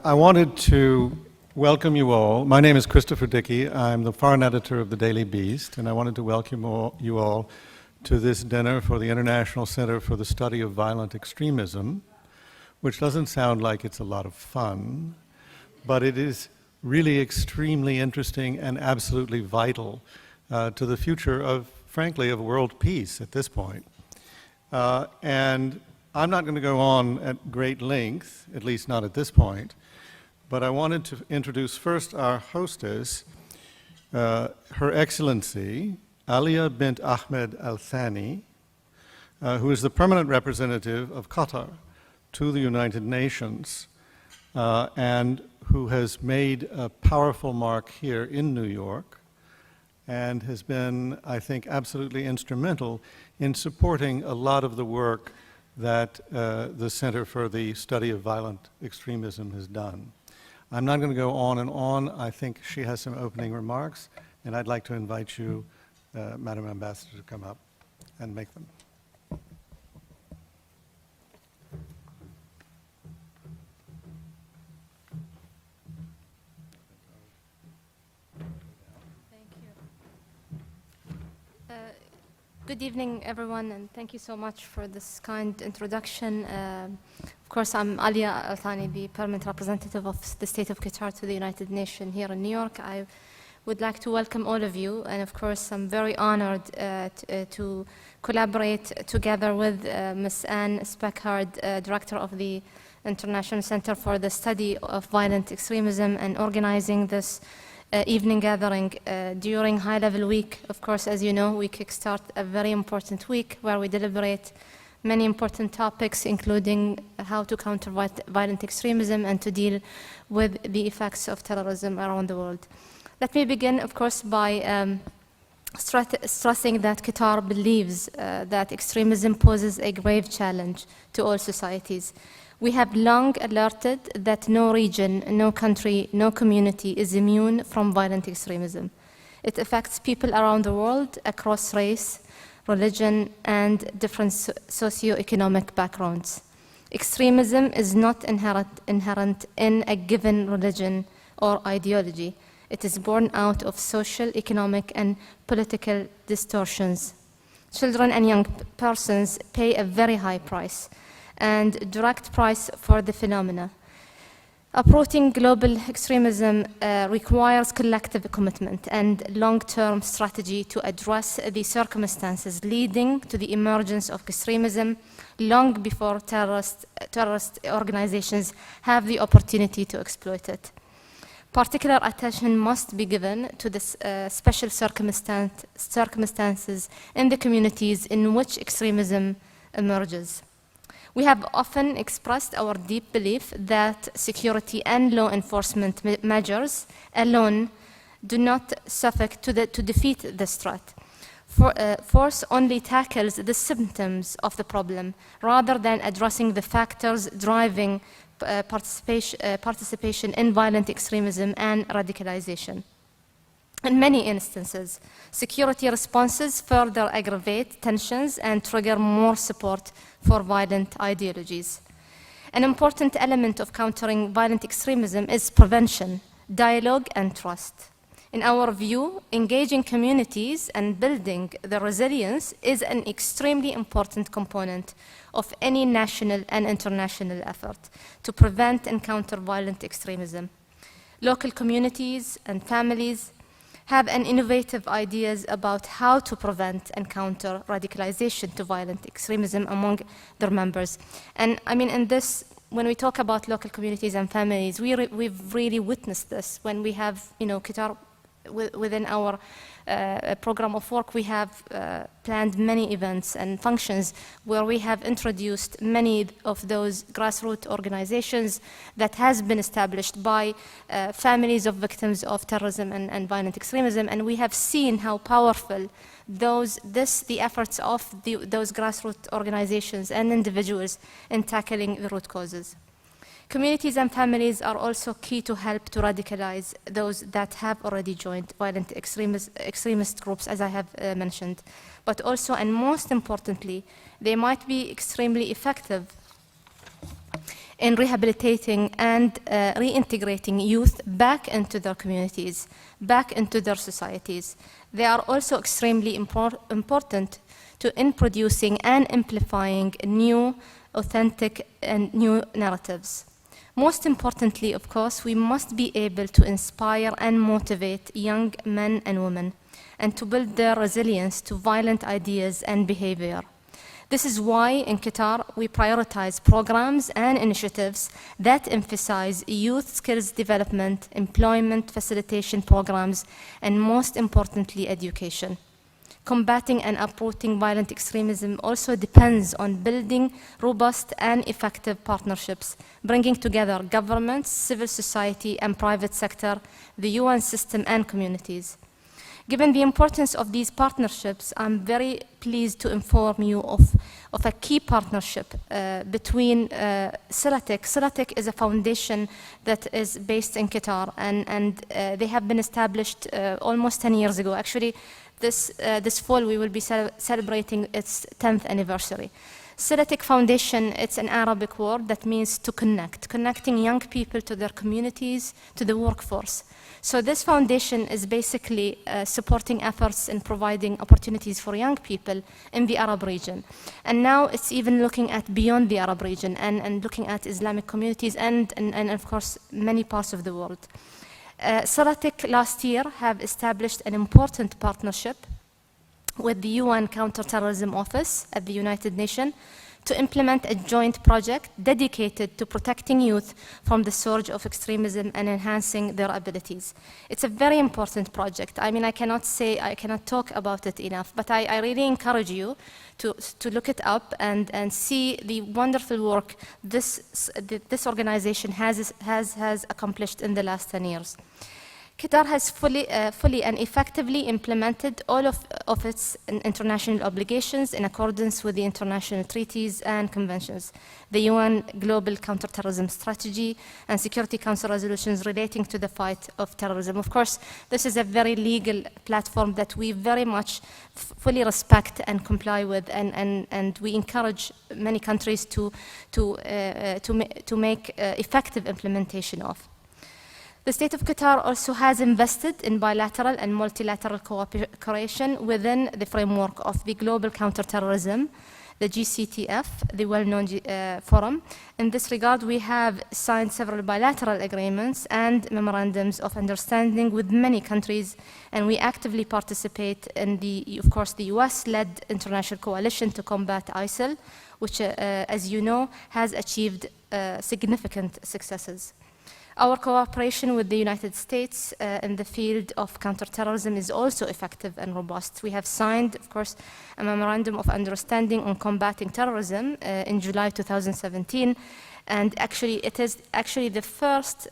I wanted to welcome you all. My name is Christopher Dickey. I'm the foreign editor of the Daily Beast, and I wanted to welcome you all to this dinner for the International Center for the Study of Violent Extremism, which doesn't sound like it's a lot of fun, but it is really extremely interesting and absolutely vital to the future of, frankly, of world peace at this point. And I'm not going to go on at great length, at least not at this point, but I wanted to introduce first our hostess, Her Excellency, Alia bint Ahmed Al Thani, who is the permanent representative of Qatar to the United Nations, and who has made a powerful mark here in New York, and has been, I think, absolutely instrumental in supporting a lot of the work that the Center for the Study of Violent Extremism has done. I'm not going to go on and on. I think she has some opening remarks, and I'd like to invite you, Madam Ambassador, to come up and make them. Good evening, everyone, and thank you so much for this kind introduction. Of course, I'm Alia Al Thani, the permanent representative of the State of Qatar to the United Nations here in New York. I would like to welcome all of you, and of course, I'm very honored to collaborate together with Ms. Anne Speckhard, Director of the International Center for the Study of Violent Extremism, and organizing this evening gathering during high-level week. Of course, as you know, we kickstart a very important week where we deliberate many important topics, including how to counter violent extremism and to deal with the effects of terrorism around the world. Let me begin, of course, by stressing that Qatar believes that extremism poses a grave challenge to all societies. We have long alerted that no region, no country, no community is immune from violent extremism. It affects people around the world across race, religion, and different socio-economic backgrounds. Extremism is not inherent in a given religion or ideology. It is born out of social, economic, and political distortions. Children and young persons pay a very high price and direct price for the phenomena. Uprooting global extremism requires collective commitment and long-term strategy to address the circumstances leading to the emergence of extremism long before terrorist organizations have the opportunity to exploit it. Particular attention must be given to the special circumstances in the communities in which extremism emerges. We have often expressed our deep belief that security and law enforcement measures alone do not suffice to defeat this threat. Force only tackles the symptoms of the problem rather than addressing the factors driving participation in violent extremism and radicalization. In many instances, security responses further aggravate tensions and trigger more support for violent ideologies. An important element of countering violent extremism is prevention, dialogue, and trust. In our view, engaging communities and building the resilience is an extremely important component of any national and international effort to prevent and counter violent extremism. Local communities and families have an innovative ideas about how to prevent and counter radicalization to violent extremism among their members. And I mean, in this, when we talk about local communities and families, we've really witnessed this when we have, Qatar, within our program of work, we have planned many events and functions where we have introduced many of those grassroots organizations that has been established by families of victims of terrorism and violent extremism, and we have seen how powerful the efforts of those grassroots organizations and individuals in tackling the root causes. Communities and families are also key to help to radicalize those that have already joined violent extremist groups, as I have mentioned. But also, and most importantly, they might be extremely effective in rehabilitating and reintegrating youth back into their communities, back into their societies. They are also extremely important in producing and amplifying new, authentic, and new narratives. Most importantly, of course, we must be able to inspire and motivate young men and women, and to build their resilience to violent ideas and behavior. This is why in Qatar we prioritize programs and initiatives that emphasize youth skills development, employment facilitation programs, and most importantly, education. Combating and uprooting violent extremism also depends on building robust and effective partnerships, bringing together governments, civil society, and private sector, the UN system, and communities. Given the importance of these partnerships, I'm very pleased to inform you of a key partnership between Silatek. Silatek is a foundation that is based in Qatar, and they have been established almost 10 years ago. Actually, this fall we will be celebrating its 10th anniversary. Silatek Foundation, it's an Arabic word that means to connect, connecting young people to their communities, to the workforce. So this foundation is basically supporting efforts in providing opportunities for young people in the Arab region. And now it's even looking at beyond the Arab region and looking at Islamic communities and of course many parts of the world. Silatek last year have established an important partnership with the UN Counterterrorism Office at the United Nations to implement a joint project dedicated to protecting youth from the surge of extremism and enhancing their abilities. It's a very important project. I mean, I cannot talk about it enough, but I really encourage you to look it up and see the wonderful work this organization has accomplished in the last 10 years. Qatar has fully and effectively implemented all of its international obligations in accordance with the international treaties and conventions, the UN Global Counterterrorism Strategy, and Security Council resolutions relating to the fight of terrorism. Of course, this is a very legal platform that we very much fully respect and comply with, and we encourage many countries to make effective implementation of. The State of Qatar also has invested in bilateral and multilateral cooperation within the framework of the Global Counterterrorism, the GCTF, the well-known forum. In this regard, we have signed several bilateral agreements and memorandums of understanding with many countries, and we actively participate in of course, the US-led international coalition to combat ISIL, which, as you know, has achieved significant successes. Our cooperation with the United States in the field of counterterrorism is also effective and robust. We have signed, of course, a memorandum of understanding on combating terrorism in July 2017, and actually it is the first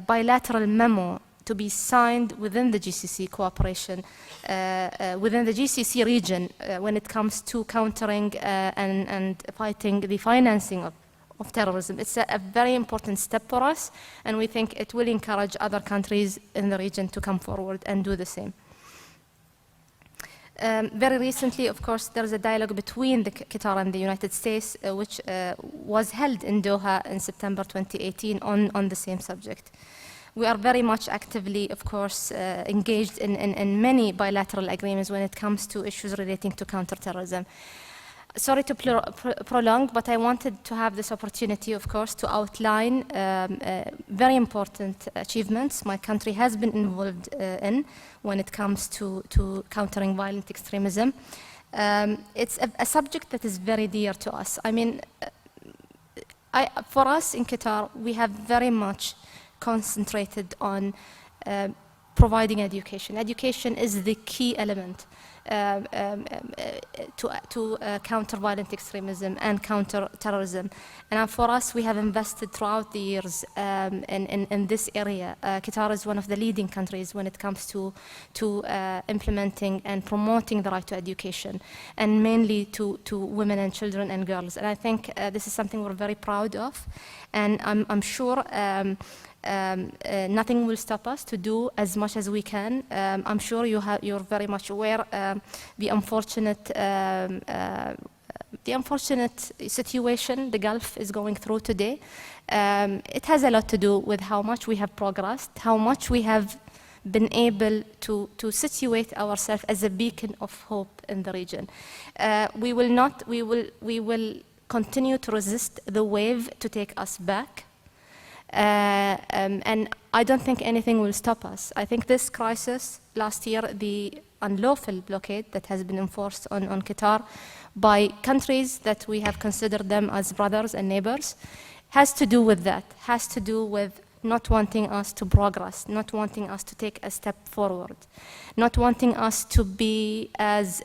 bilateral memo to be signed within the GCC cooperation, within the GCC region when it comes to countering and fighting the financing of terrorism. It's a very important step for us, and we think it will encourage other countries in the region to come forward and do the same. Very recently, of course, there is a dialogue between the Qatar and the United States, which was held in Doha in September 2018 on the same subject. We are very much actively, of course, engaged in many bilateral agreements when it comes to issues relating to counterterrorism. Sorry to prolong, but I wanted to have this opportunity, of course, to outline very important achievements my country has been involved in when it comes to countering violent extremism. It's a subject that is very dear to us. I mean, for us in Qatar, we have very much concentrated on providing education. Education is the key element to counter violent extremism and counter terrorism. And for us, we have invested throughout the years in this area. Qatar is one of the leading countries when it comes to implementing and promoting the right to education, and mainly to women and children and girls. And I think this is something we're very proud of, and I'm sure nothing will stop us to do as much as we can. I'm sure you're very much aware the unfortunate the unfortunate situation the Gulf is going through today, it has a lot to do with how much we have progressed, how much we have been able to situate ourselves as a beacon of hope in the region. We will continue to resist the wave to take us back. And I don't think anything will stop us. I think this crisis last year, the unlawful blockade that has been enforced on Qatar by countries that we have considered them as brothers and neighbors, has to do with that, has to do with not wanting us to progress, not wanting us to take a step forward, not wanting us to be as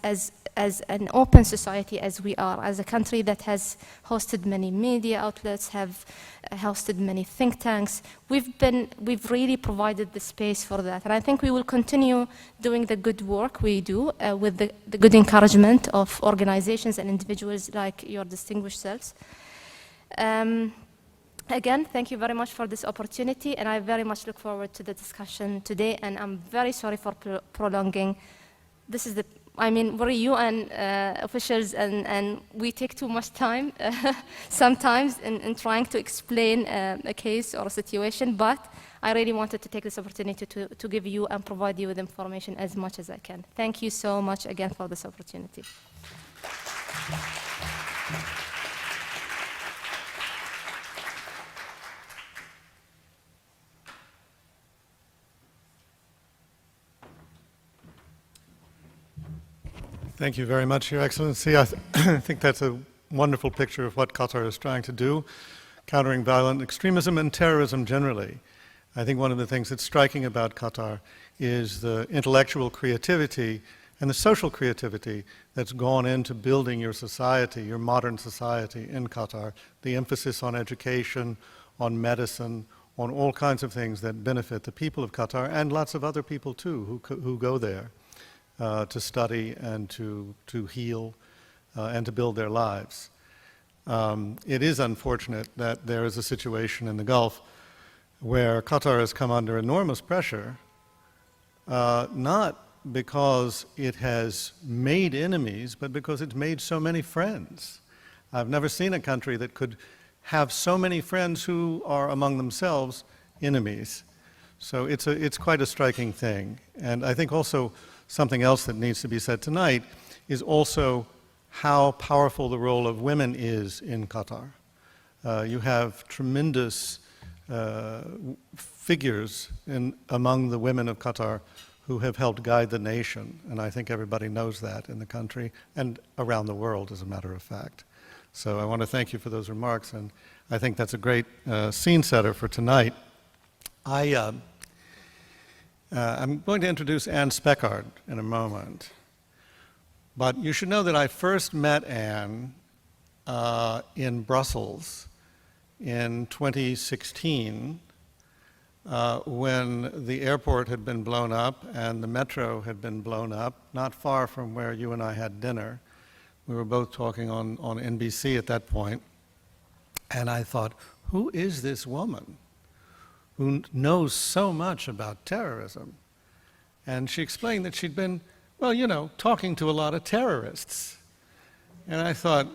an open society as we are, as a country that has hosted many media outlets, have hosted many think tanks. We've really provided the space for that. And I think we will continue doing the good work we do with the good encouragement of organizations and individuals like your distinguished selves. Again, thank you very much for this opportunity, and I very much look forward to the discussion today, and I'm very sorry for prolonging. This is we're UN officials, and we take too much time sometimes in trying to explain a case or a situation, but I really wanted to take this opportunity to give you and provide you with information as much as I can. Thank you so much again for this opportunity. Thank you very much, Your Excellency. I think that's a wonderful picture of what Qatar is trying to do, countering violent extremism and terrorism generally. I think one of the things that's striking about Qatar is the intellectual creativity and the social creativity that's gone into building your society, your modern society in Qatar. The emphasis on education, on medicine, on all kinds of things that benefit the people of Qatar and lots of other people too who go there. To study and to heal and to build their lives. It is unfortunate that there is a situation in the Gulf where Qatar has come under enormous pressure, not because it has made enemies, but because it's made so many friends. I've never seen a country that could have so many friends who are among themselves enemies. So it's quite a striking thing. And I think also something else that needs to be said tonight is also how powerful the role of women is in Qatar. You have tremendous figures among the women of Qatar who have helped guide the nation, and I think everybody knows that in the country and around the world, as a matter of fact. So I want to thank you for those remarks, and I think that's a great scene setter for tonight. I'm going to introduce Anne Speckard in a moment. But you should know that I first met Anne in Brussels in 2016 when the airport had been blown up and the metro had been blown up, not far from where you and I had dinner. We were both talking on NBC at that point. And I thought, who is this woman who knows so much about terrorism? And she explained that she'd been, well, you know, talking to a lot of terrorists. And I thought,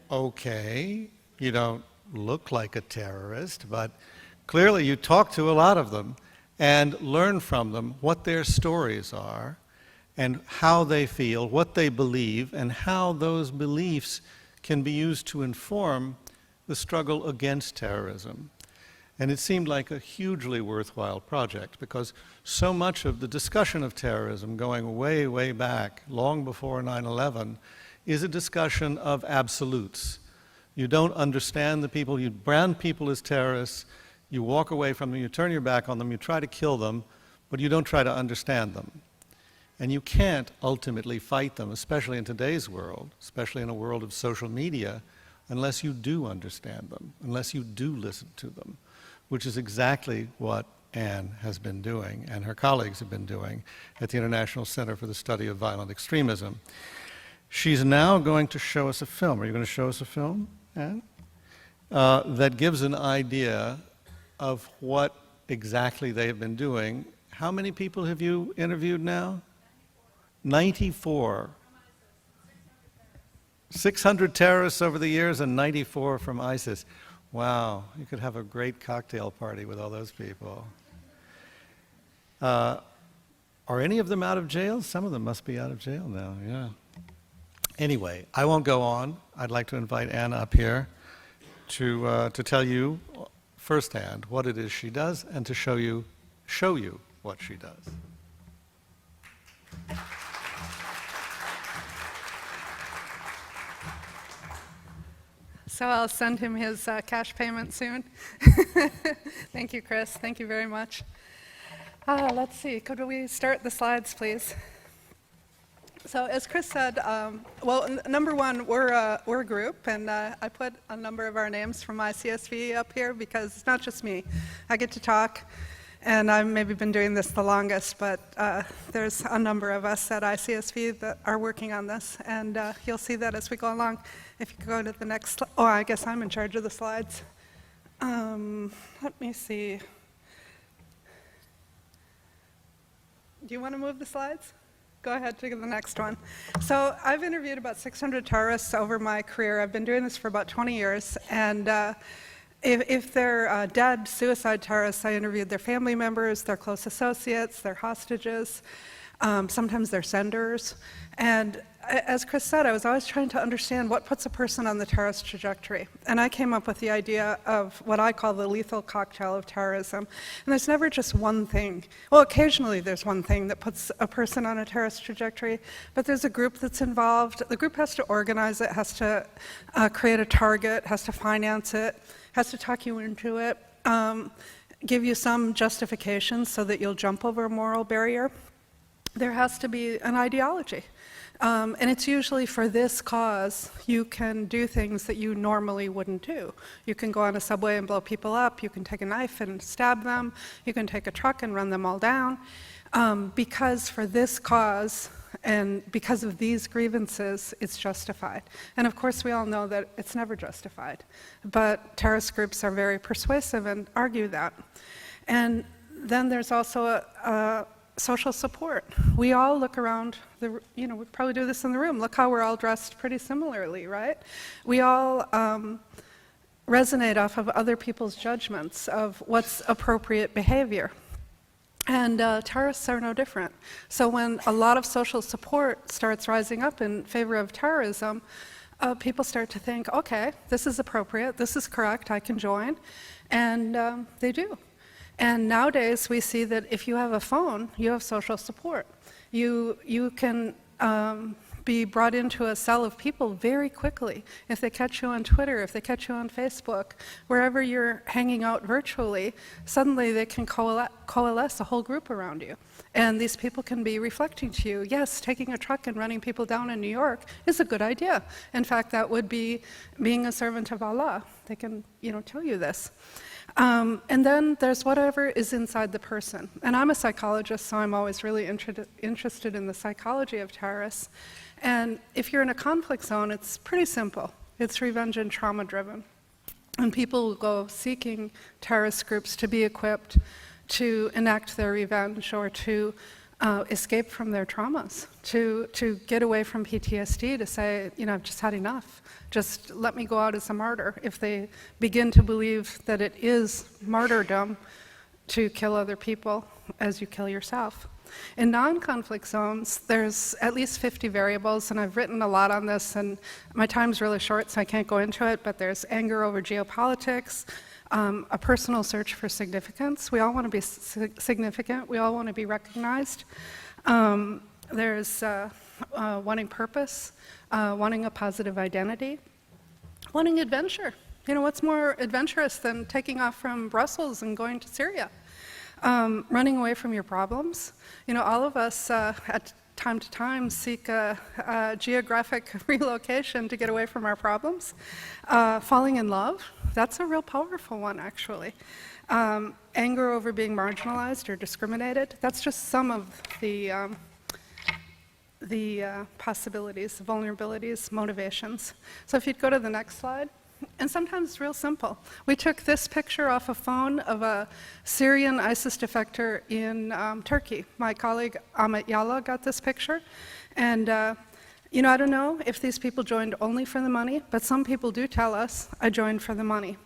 okay, you don't look like a terrorist, but clearly you talk to a lot of them and learn from them what their stories are and how they feel, what they believe, and how those beliefs can be used to inform the struggle against terrorism. And it seemed like a hugely worthwhile project because so much of the discussion of terrorism going way, way back, long before 9/11, is a discussion of absolutes. You don't understand the people, you brand people as terrorists, you walk away from them, you turn your back on them, you try to kill them, but you don't try to understand them. And you can't ultimately fight them, especially in today's world, especially in a world of social media, unless you do understand them, unless you do listen to them, which is exactly what Anne has been doing and her colleagues have been doing at the International Center for the Study of Violent Extremism. She's now going to show us a film. Are you going to show us a film, Anne? That gives an idea of what exactly they have been doing. How many people have you interviewed now? 94. 600 terrorists over the years and 94 from ISIS. Wow, you could have a great cocktail party with all those people. Are any of them out of jail? Some of them must be out of jail now, yeah. Anyway, I won't go on. I'd like to invite Anna up here to tell you firsthand what it is she does and to show you what she does. So I'll send him his cash payment soon. Thank you, Chris. Thank you very much. Let's see. Could we start the slides, please? So as Chris said, number one, we're a group, and I put a number of our names from ICSV up here because it's not just me. I get to talk, and I've maybe been doing this the longest, but there's a number of us at ICSV that are working on this, and you'll see that as we go along. If you could go to the next slide. Oh, I guess I'm in charge of the slides. Let me see. Do you want to move the slides? Go ahead to the next one. So I've interviewed about 600 terrorists over my career. I've been doing this for about 20 years. And if they're dead, suicide terrorists, I interviewed their family members, their close associates, their hostages, sometimes their senders. And as Chris said, I was always trying to understand what puts a person on the terrorist trajectory. And I came up with the idea of what I call the lethal cocktail of terrorism. And there's never just one thing. Well, occasionally there's one thing that puts a person on a terrorist trajectory, but there's a group that's involved. The group has to organize it, has to create a target, has to finance it, has to talk you into it, give you some justification so that you'll jump over a moral barrier. There has to be an ideology. And it's usually for this cause you can do things that you normally wouldn't do. You can go on a subway and blow people up. You can take a knife and stab them. You can take a truck and run them all down. Because for this cause and because of these grievances, it's justified. And of course, we all know that it's never justified. But terrorist groups are very persuasive and argue that. And then there's also social support. We all look around, we probably do this in the room. Look how we're all dressed pretty similarly, right? We all resonate off of other people's judgments of what's appropriate behavior. And terrorists are no different. So when a lot of social support starts rising up in favor of terrorism, people start to think, okay, this is appropriate, this is correct, I can join. And they do. And nowadays, we see that if you have a phone, you have social support. You can be brought into a cell of people very quickly. If they catch you on Twitter, if they catch you on Facebook, wherever you're hanging out virtually, suddenly they can coalesce a whole group around you. And these people can be reflecting to you, yes, taking a truck and running people down in New York is a good idea. In fact, that would be being a servant of Allah. They can, tell you this. And then there's whatever is inside the person. And I'm a psychologist, so I'm always really interested in the psychology of terrorists. And if you're in a conflict zone, it's pretty simple. It's revenge and trauma-driven. And people will go seeking terrorist groups to be equipped to enact their revenge or to escape from their traumas, to get away from PTSD, to say, I've just had enough. Just let me go out as a martyr. If they begin to believe that it is martyrdom to kill other people as you kill yourself. In non-conflict zones, there's at least 50 variables, and I've written a lot on this, and my time's really short, so I can't go into it, but there's anger over geopolitics, a personal search for significance. We all want to be significant. We all want to be recognized. There's wanting purpose, wanting a positive identity, wanting adventure. What's more adventurous than taking off from Brussels and going to Syria? Running away from your problems. All of us at time to time seek a geographic relocation to get away from our problems. Falling in love, that's a real powerful one, actually. Anger over being marginalized or discriminated, that's just some of the possibilities, vulnerabilities, motivations. So if you'd go to the next slide. And sometimes it's real simple. We took this picture off a phone of a Syrian ISIS defector in Turkey. My colleague Ahmet Yala got this picture. And You know, I don't know if these people joined only for the money, but some people do tell us, I joined for the money.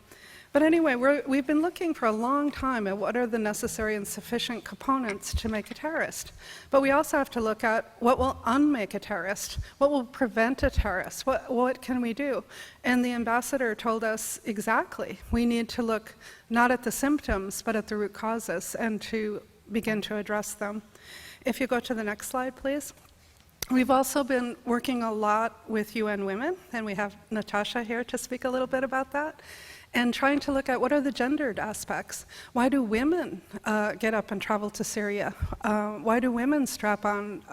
But anyway, we've been looking for a long time at what are the necessary and sufficient components to make a terrorist. But we also have to look at what will unmake a terrorist, what will prevent a terrorist, what can we do? And the ambassador told us exactly. We need to look not at the symptoms, but at the root causes and to begin to address them. If you go to the next slide, please. We've also been working a lot with UN Women, and we have Natasha here to speak a little bit about that, and trying to look at what are the gendered aspects. Why do women get up and travel to Syria? Why do women strap on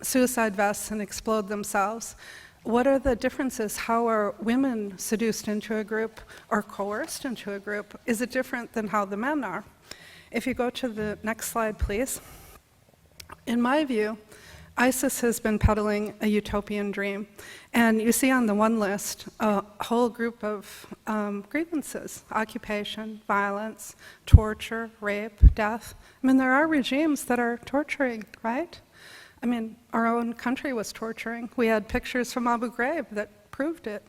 suicide vests and explode themselves? What are the differences? How are women seduced into a group or coerced into a group? Is it different than how the men are? If you go to the next slide, please. In my view, ISIS has been peddling a utopian dream. And you see on the one list a whole group of grievances: occupation, violence, torture, rape, death. I mean, there are regimes that are torturing, right? I mean, our own country was torturing. We had pictures from Abu Ghraib that proved it.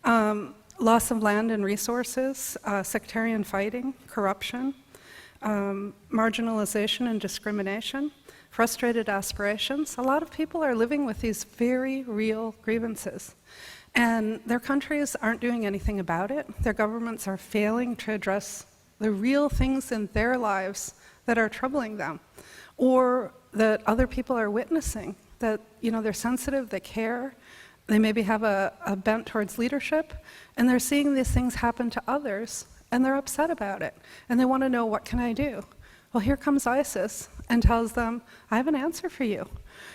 Loss of land and resources, sectarian fighting, corruption, marginalization and discrimination, frustrated aspirations. A lot of people are living with these very real grievances, and their countries aren't doing anything about it. Their governments are failing to address the real things in their lives that are troubling them, or that other people are witnessing, that, you know, they're sensitive, they care, they maybe have a bent towards leadership, and they're seeing these things happen to others, and they're upset about it, and they want to know, what can I do? Well, here comes ISIS and tells them, I have an answer for you,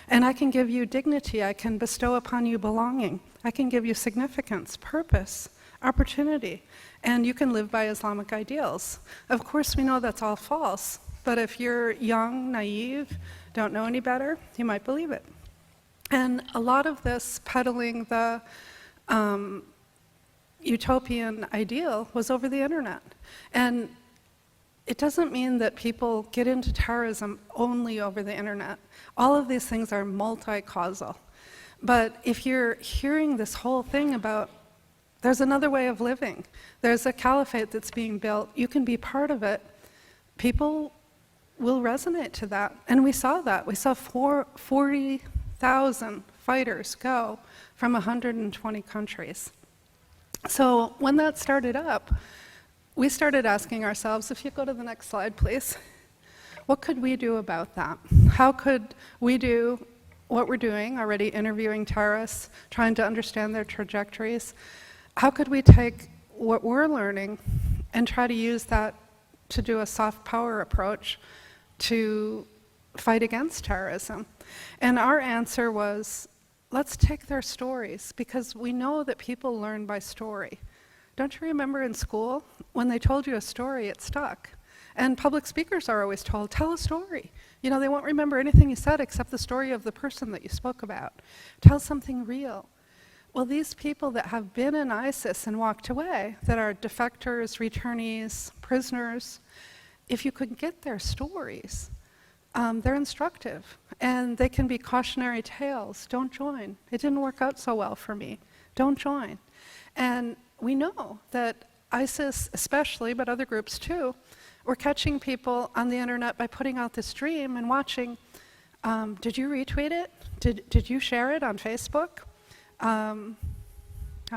and I can give you dignity, I can bestow upon you belonging, I can give you significance, purpose, opportunity, and you can live by Islamic ideals. Of course, we know that's all false, but if you're young, naive, don't know any better, you might believe it. And a lot of this peddling the utopian ideal was over the internet. And it doesn't mean that people get into terrorism only over the internet. All of these things are multi-causal. But if you're hearing this whole thing about there's another way of living, there's a caliphate that's being built, you can be part of it, people will resonate to that. And we saw that. We saw 40,000 fighters go from 120 countries. So when that started up, we started asking ourselves, if you go to the next slide, please, what could we do about that? How could we do what we're doing, already interviewing terrorists, trying to understand their trajectories? How could we take what we're learning and try to use that to do a soft power approach to fight against terrorism? And our answer was, let's take their stories, because we know that people learn by story. Don't you remember in school, when they told you a story, it stuck? And public speakers are always told, tell a story. You know, they won't remember anything you said except the story of the person that you spoke about. Tell something real. Well, these people that have been in ISIS and walked away, that are defectors, returnees, prisoners, if you could get their stories, they're instructive, and they can be cautionary tales. Don't join. It didn't work out so well for me. Don't join. And we know that ISIS especially, but other groups too, were catching people on the internet by putting out this dream and watching, did you retweet it? Did you share it on Facebook? I'm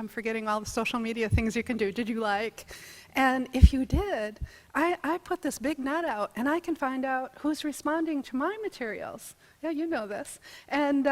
forgetting all the social media things you can do. Did you like? And if you did, I put this big net out, and I can find out who's responding to my materials. Yeah, you know this. And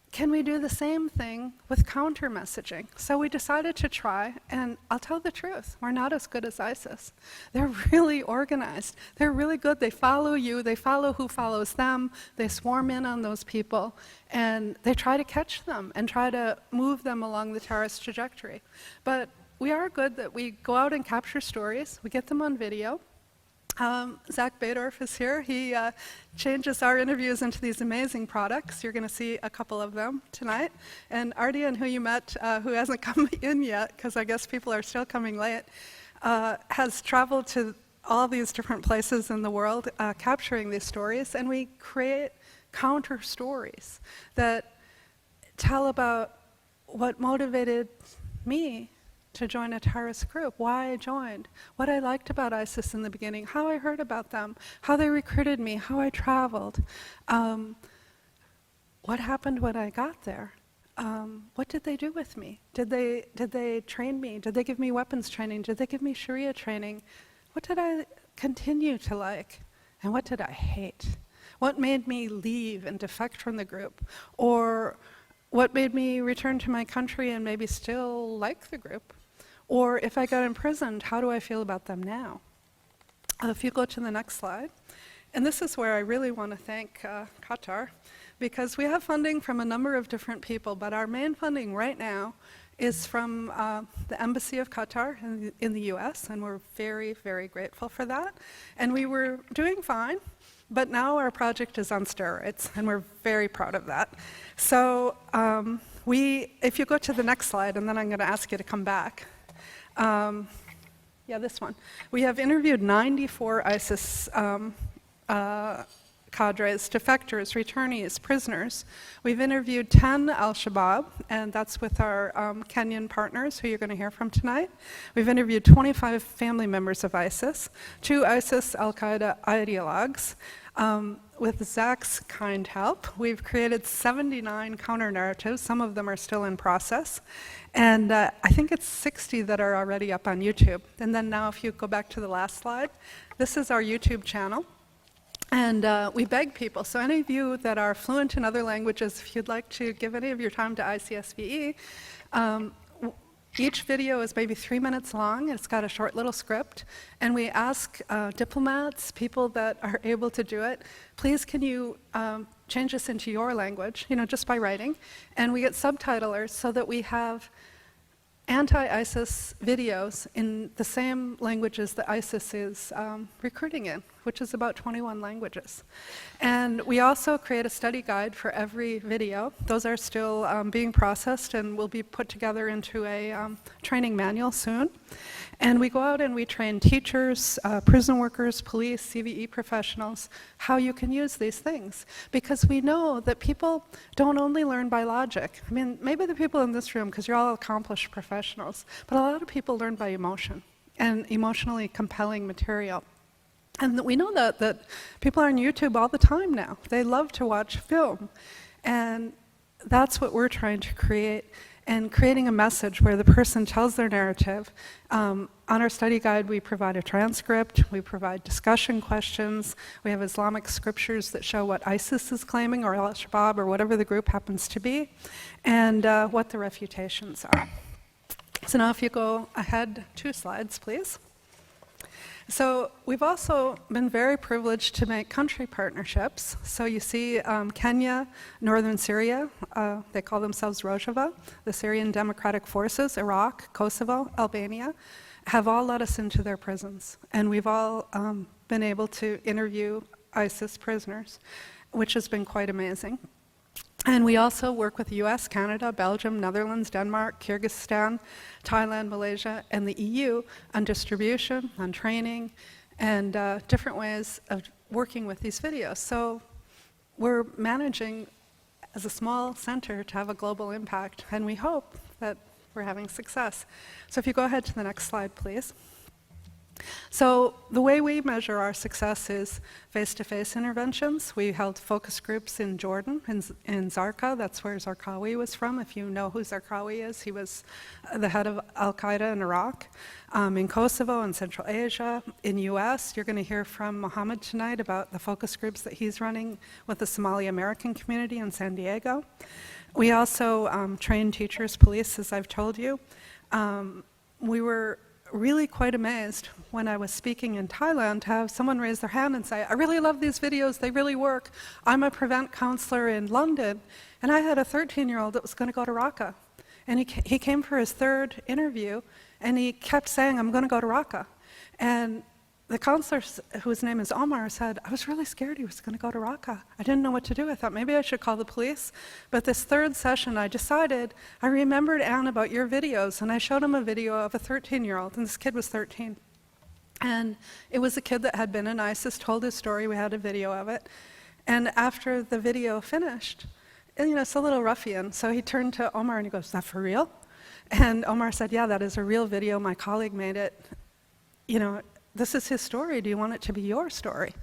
can we do the same thing with counter messaging? So we decided to try, and I'll tell the truth, we're not as good as ISIS. They're really organized. They're really good. They follow you. They follow who follows them. They swarm in on those people, and they try to catch them and try to move them along the terrorist trajectory. But we are good that we go out and capture stories. We get them on video. Zach Badorf is here. He changes our interviews into these amazing products. You're going to see a couple of them tonight. And Ardian, who you met, who hasn't come in yet, because I guess people are still coming late, has traveled to all these different places in the world capturing these stories. And we create counter stories that tell about what motivated me to join a terrorist group, why I joined, what I liked about ISIS in the beginning, how I heard about them, how they recruited me, how I traveled, what happened when I got there. What did they do with me? Did they train me? Did they give me weapons training? Did they give me Sharia training? What did I continue to like? And what did I hate? What made me leave and defect from the group? Or what made me return to my country and maybe still like the group? Or if I got imprisoned, how do I feel about them now? If you go to the next slide. And this is where I really want to thank Qatar, because we have funding from a number of different people, but our main funding right now is from the Embassy of Qatar in the US, and we're very, very grateful for that. And we were doing fine, but now our project is on steroids, and we're very proud of that. So if you go to the next slide, and then I'm going to ask you to come back. Yeah, this one. We have interviewed 94 ISIS cadres, defectors, returnees, prisoners. We've interviewed 10 al-Shabaab, and that's with our Kenyan partners, who you're going to hear from tonight. We've interviewed 25 family members of ISIS, 2 ISIS al-Qaeda ideologues. With Zach's kind help, we've created 79 counter-narratives. Some of them are still in process. And I think it's 60 that are already up on YouTube. And then now if you go back to the last slide, this is our YouTube channel. And we beg people, so any of you that are fluent in other languages, if you'd like to give any of your time to ICSVE, each video is maybe 3 minutes long. It's got a short little script. And we ask diplomats, people that are able to do it, please can you change this into your language, just by writing. And we get subtitlers so that we have anti-ISIS videos in the same languages that ISIS is recruiting in, which is about 21 languages. And we also create a study guide for every video. Those are still being processed and will be put together into a training manual soon. And we go out and we train teachers, prison workers, police, CVE professionals, how you can use these things. Because we know that people don't only learn by logic. I mean, maybe the people in this room, because you're all accomplished professionals, but a lot of people learn by emotion and emotionally compelling material. And we know that people are on YouTube all the time now. They love to watch film. And that's what we're trying to create, and creating a message where the person tells their narrative. On our study guide, we provide a transcript, we provide discussion questions, we have Islamic scriptures that show what ISIS is claiming, or al-Shabaab, or whatever the group happens to be, and what the refutations are. So now if you go ahead 2 slides, please. So we've also been very privileged to make country partnerships. So you see Kenya, northern Syria, they call themselves Rojava, the Syrian Democratic Forces, Iraq, Kosovo, Albania, have all let us into their prisons. And we've all been able to interview ISIS prisoners, which has been quite amazing. And we also work with the US, Canada, Belgium, Netherlands, Denmark, Kyrgyzstan, Thailand, Malaysia, and the EU on distribution, on training, and different ways of working with these videos. So we're managing as a small center to have a global impact, and we hope that we're having success. So if you go ahead to the next slide, please. So the way we measure our success is face-to-face interventions. We held focus groups in Jordan, in Zarqa. That's where Zarqawi was from. If you know who Zarqawi is, he was the head of al-Qaeda in Iraq. In Kosovo and Central Asia. In US, you're going to hear from Mohammed tonight about the focus groups that he's running with the Somali American community in San Diego. We also train teachers, police, as I've told you. We were really quite amazed when I was speaking in Thailand to have someone raise their hand and say, I really love these videos, they really work. I'm a prevent counselor in London, and I had a 13-year-old that was going to go to Raqqa. And he came for his 3rd interview, and he kept saying, I'm going to go to Raqqa. And the counselor, whose name is Omar, said, I was really scared he was going to go to Raqqa. I didn't know what to do. I thought maybe I should call the police. But this 3rd session, I decided, I remembered, Anne, about your videos, and I showed him a video of a 13-year-old, and this kid was 13. And it was a kid that had been in ISIS, told his story, we had a video of it. And after the video finished, and, it's a little ruffian, so he turned to Omar and he goes, "Is that for real?" And Omar said, "Yeah, that is a real video. My colleague made it. This is his story. Do you want it to be your story?"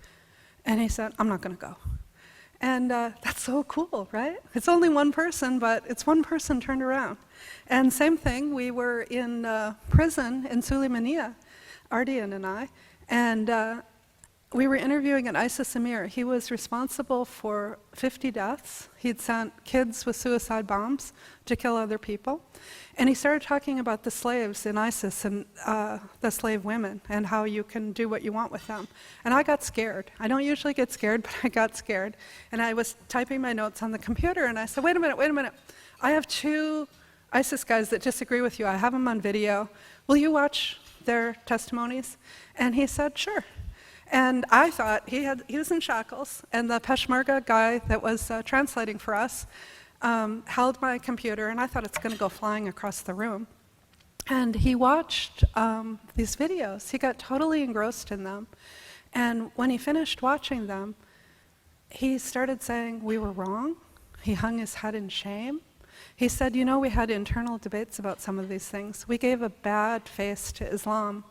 And he said, "I'm not going to go." And that's so cool, right? It's only one person, but it's one person turned around. And same thing, we were in prison in Suleimania, Ardian and I, and we were interviewing an ISIS emir. He was responsible for 50 deaths. He'd sent kids with suicide bombs to kill other people. And he started talking about the slaves in ISIS and the slave women and how you can do what you want with them. And I got scared. I don't usually get scared, but I got scared. And I was typing my notes on the computer and I said, wait a minute. I have 2 ISIS guys that disagree with you. I have them on video. Will you watch their testimonies? And he said, sure. And I thought he was in shackles, and the Peshmerga guy that was translating for us held my computer, and I thought it's going to go flying across the room. And he watched these videos. He got totally engrossed in them. And when he finished watching them, he started saying we were wrong. He hung his head in shame. He said, we had internal debates about some of these things. We gave a bad face to Islam,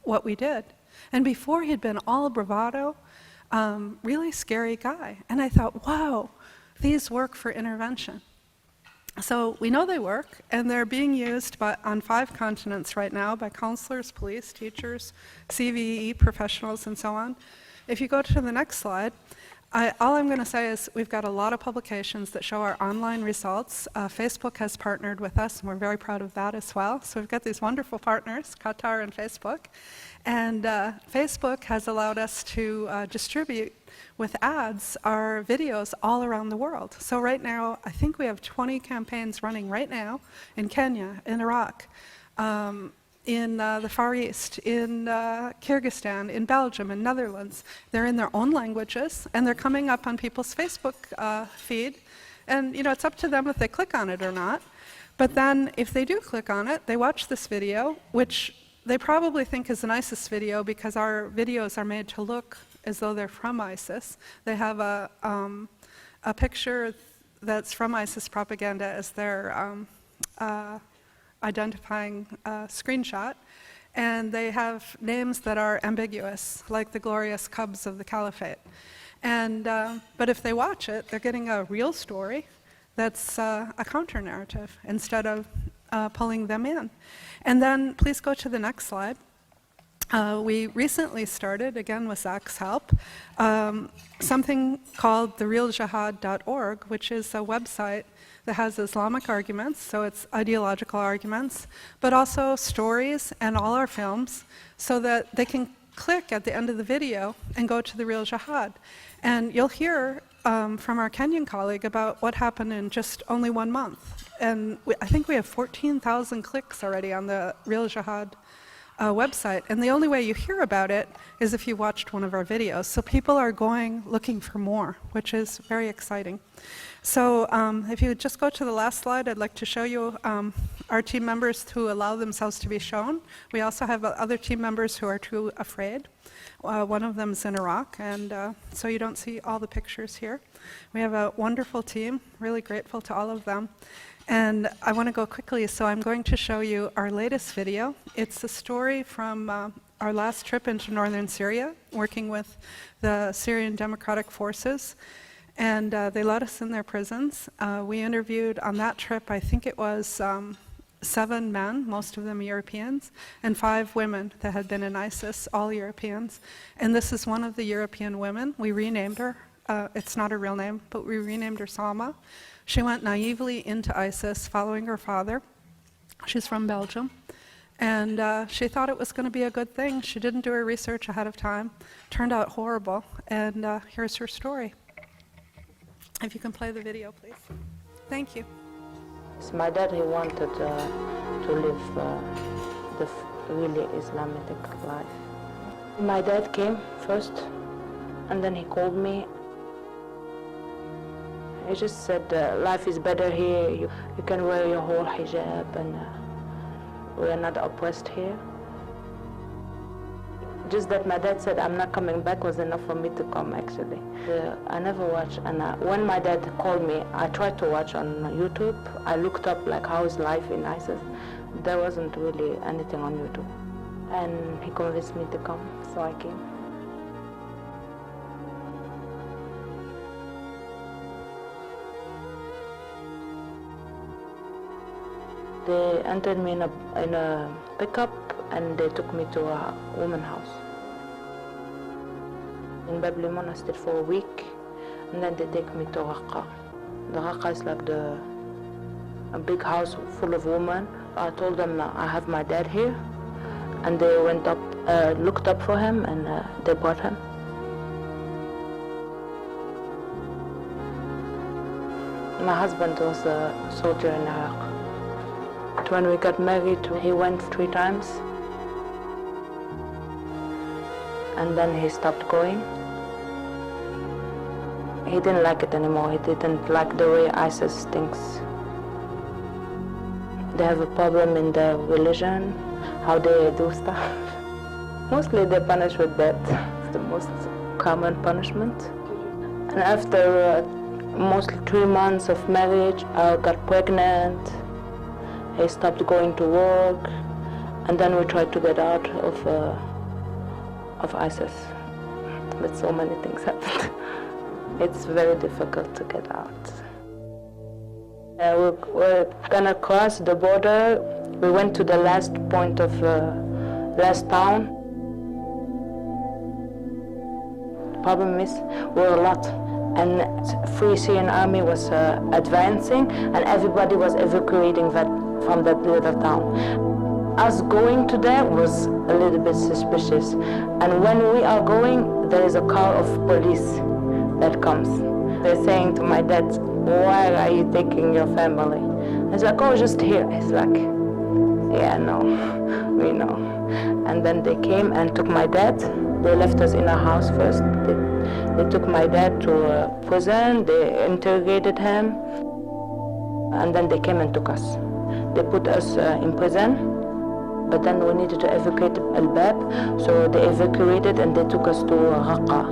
what we did. And before he'd been all bravado, really scary guy. And I thought, wow, these work for intervention. So we know they work, and they're being used on 5 continents right now by counselors, police, teachers, CVE professionals, and so on. If you go to the next slide, all I'm going to say is we've got a lot of publications that show our online results. Facebook has partnered with us, and we're very proud of that as well. So we've got these wonderful partners, Qatar and Facebook. And Facebook has allowed us to distribute with ads our videos all around the world. So right now, I think we have 20 campaigns running right now in Kenya, in Iraq, in the Far East, in Kyrgyzstan, in Belgium, in Netherlands. They're in their own languages, and they're coming up on people's Facebook feed. And it's up to them if they click on it or not. But then if they do click on it, they watch this video, which they probably think is an ISIS video because our videos are made to look as though they're from ISIS. They have a picture that's from ISIS propaganda as their identifying screenshot. And they have names that are ambiguous, like the glorious cubs of the caliphate. And, but if they watch it, they're getting a real story that's a counter-narrative instead of pulling them in. And then please go to the next slide. We recently started, again with Zach's help, something called therealjihad.org, which is a website that has Islamic arguments, so it's ideological arguments, but also stories and all our films, so that they can click at the end of the video and go to the Real Jihad. And you'll hear from our Kenyan colleague about what happened in just only 1 month. And I think we have 14,000 clicks already on the Real Jihad website. And the only way you hear about it is if you watched one of our videos. So people are going looking for more, which is very exciting. So if you would just go to the last slide, I'd like to show you our team members who allow themselves to be shown. We also have other team members who are too afraid. One of them is in Iraq, and so you don't see all the pictures here. We have a wonderful team, really grateful to all of them. And I want to go quickly, so I'm going to show you our latest video. It's a story from our last trip into northern Syria, working with the Syrian Democratic Forces. And they let us in their prisons. We interviewed on that trip, I think it was 7 men, most of them Europeans, and 5 women that had been in ISIS, all Europeans. And this is one of the European women. We renamed her. It's not her real name, but we renamed her Salma. She went naively into ISIS following her father. She's from Belgium. And she thought it was going to be a good thing. She didn't do her research ahead of time. Turned out horrible. And here's her story. If you can play the video, please. Thank you. So my dad, he wanted to live the really Islamic life. My dad came first, and then he called me. He just said, life is better here. You can wear your whole hijab, and we are not oppressed here. Just that my dad said I'm not coming back was enough for me to come, actually. I never watched, and when my dad called me, I tried to watch on YouTube. I looked up like how is life in ISIS. There wasn't really anything on YouTube. And he convinced me to come, so I came. They entered me in a pickup and they took me to a woman's house. In Bab Limon I stayed for a week and then they take me to Raqqa. The Raqqa is like a big house full of women. I told them I have my dad here and they went up, looked up for him and they brought him. My husband was a soldier in Iraq. When we got married, he went 3 times. And then he stopped going. He didn't like it anymore. He didn't like the way ISIS thinks. They have a problem in their religion, how they do stuff. Mostly they punish with death. It's the most common punishment. And after mostly 3 months of marriage, I got pregnant. He stopped going to work, and then we tried to get out of ISIS. But so many things happened. It's very difficult to get out. We're gonna cross the border. We went to the last point of last town. The problem is we're a lot. And Free Syrian Army was advancing, and everybody was evacuating from that little town. Us going to there was a little bit suspicious. And when we are going, there is a car of police that comes. They're saying to my dad, "Why are you taking your family?" He's like, "Oh, just here." He's like, "Yeah, no, we know." And then they came and took my dad. They left us in a house first. They took my dad to prison, they interrogated him, and then they came and took us. They put us in prison, but then we needed to evacuate Al-Bab, so they evacuated and they took us to Raqqa.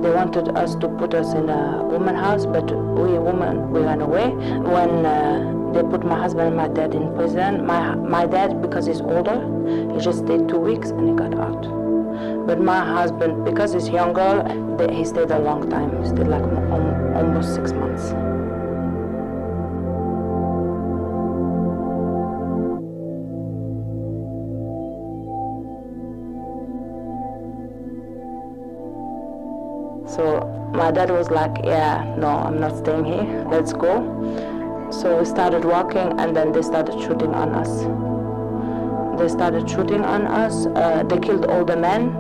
They wanted us to put us in a woman's house, but we women, we ran away. When they put my husband and my dad in prison, my dad, because he's older, he just stayed 2 weeks and he got out. But my husband, because he's younger, he stayed a long time. He stayed like almost 6 months. So my dad was like, "Yeah, no, I'm not staying here. Let's go." So we started walking, and then they started shooting on us. They started shooting on us. They killed all the men.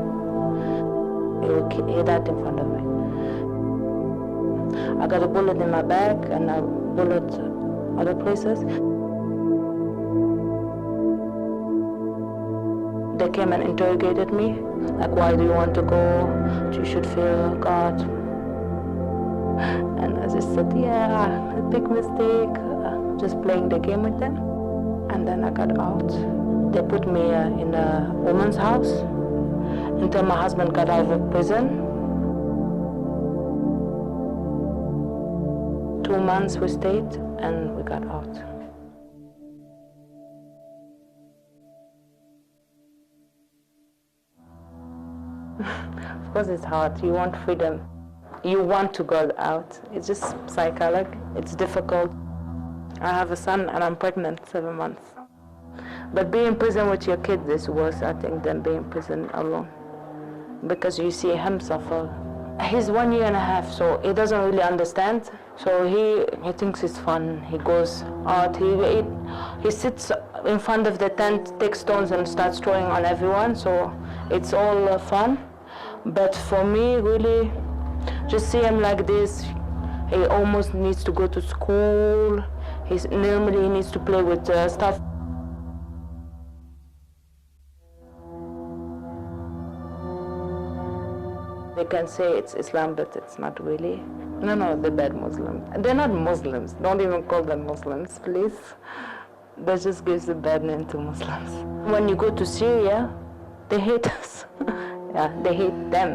He died in front of me. I got a bullet in my back and a bullet other places. They came and interrogated me, like, "Why do you want to go? You should fear God." And I just said, "Yeah, a big mistake, just playing the game with them." And then I got out. They put me in a woman's house until my husband got out of prison. 2 months we stayed and we got out. Of course it's hard. You want freedom. You want to go out. It's just psychological. It's difficult. I have a son and I'm pregnant 7 months. But being in prison with your kid is worse, I think, than being in prison alone. Because you see him suffer. He's 1 year and a half, so he doesn't really understand. So he thinks it's fun. He goes out, he sits in front of the tent, takes stones and starts throwing on everyone, so it's all fun. But for me, really, just see him like this, he almost needs to go to school. Normally he needs to play with stuff. They can say it's Islam, but it's not really. No, they're bad Muslims. They're not Muslims. Don't even call them Muslims, please. That just gives a bad name to Muslims. When you go to Syria, They hate us. Yeah, they hate them.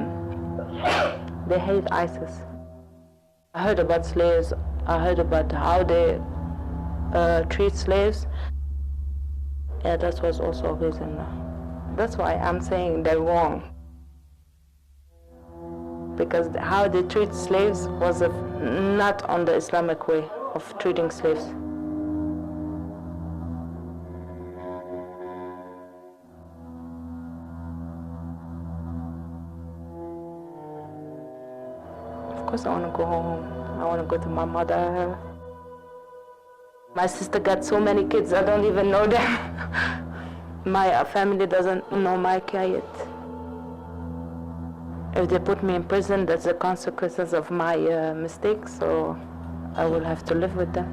They hate ISIS. I heard about slaves. I heard about how they treat slaves. Yeah, that was also a reason. That's why I'm saying they're wrong. Because how they treat slaves was not on the Islamic way of treating slaves. Of course I want to go home. I want to go to my mother. My sister got so many kids, I don't even know them. My family doesn't know my care yet. If they put me in prison, that's the consequences of my mistakes, so I will have to live with them.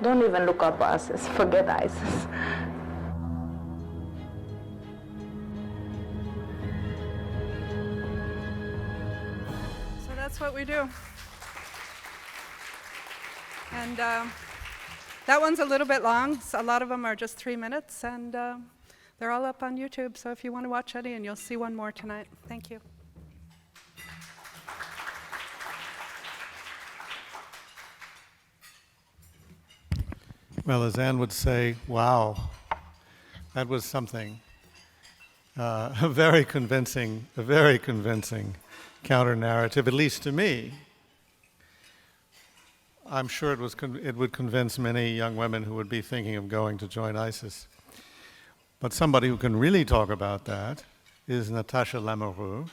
Don't even look up ISIS, forget ISIS. So that's what we do. And that one's a little bit long. So a lot of them are just 3 minutes, and they're all up on YouTube. So if you want to watch any, and you'll see one more tonight. Thank you. Well, as Anne would say, wow, that was something. A very convincing counter-narrative, at least to me. I'm sure it would convince many young women who would be thinking of going to join ISIS. But somebody who can really talk about that is Natasha Lamoureux,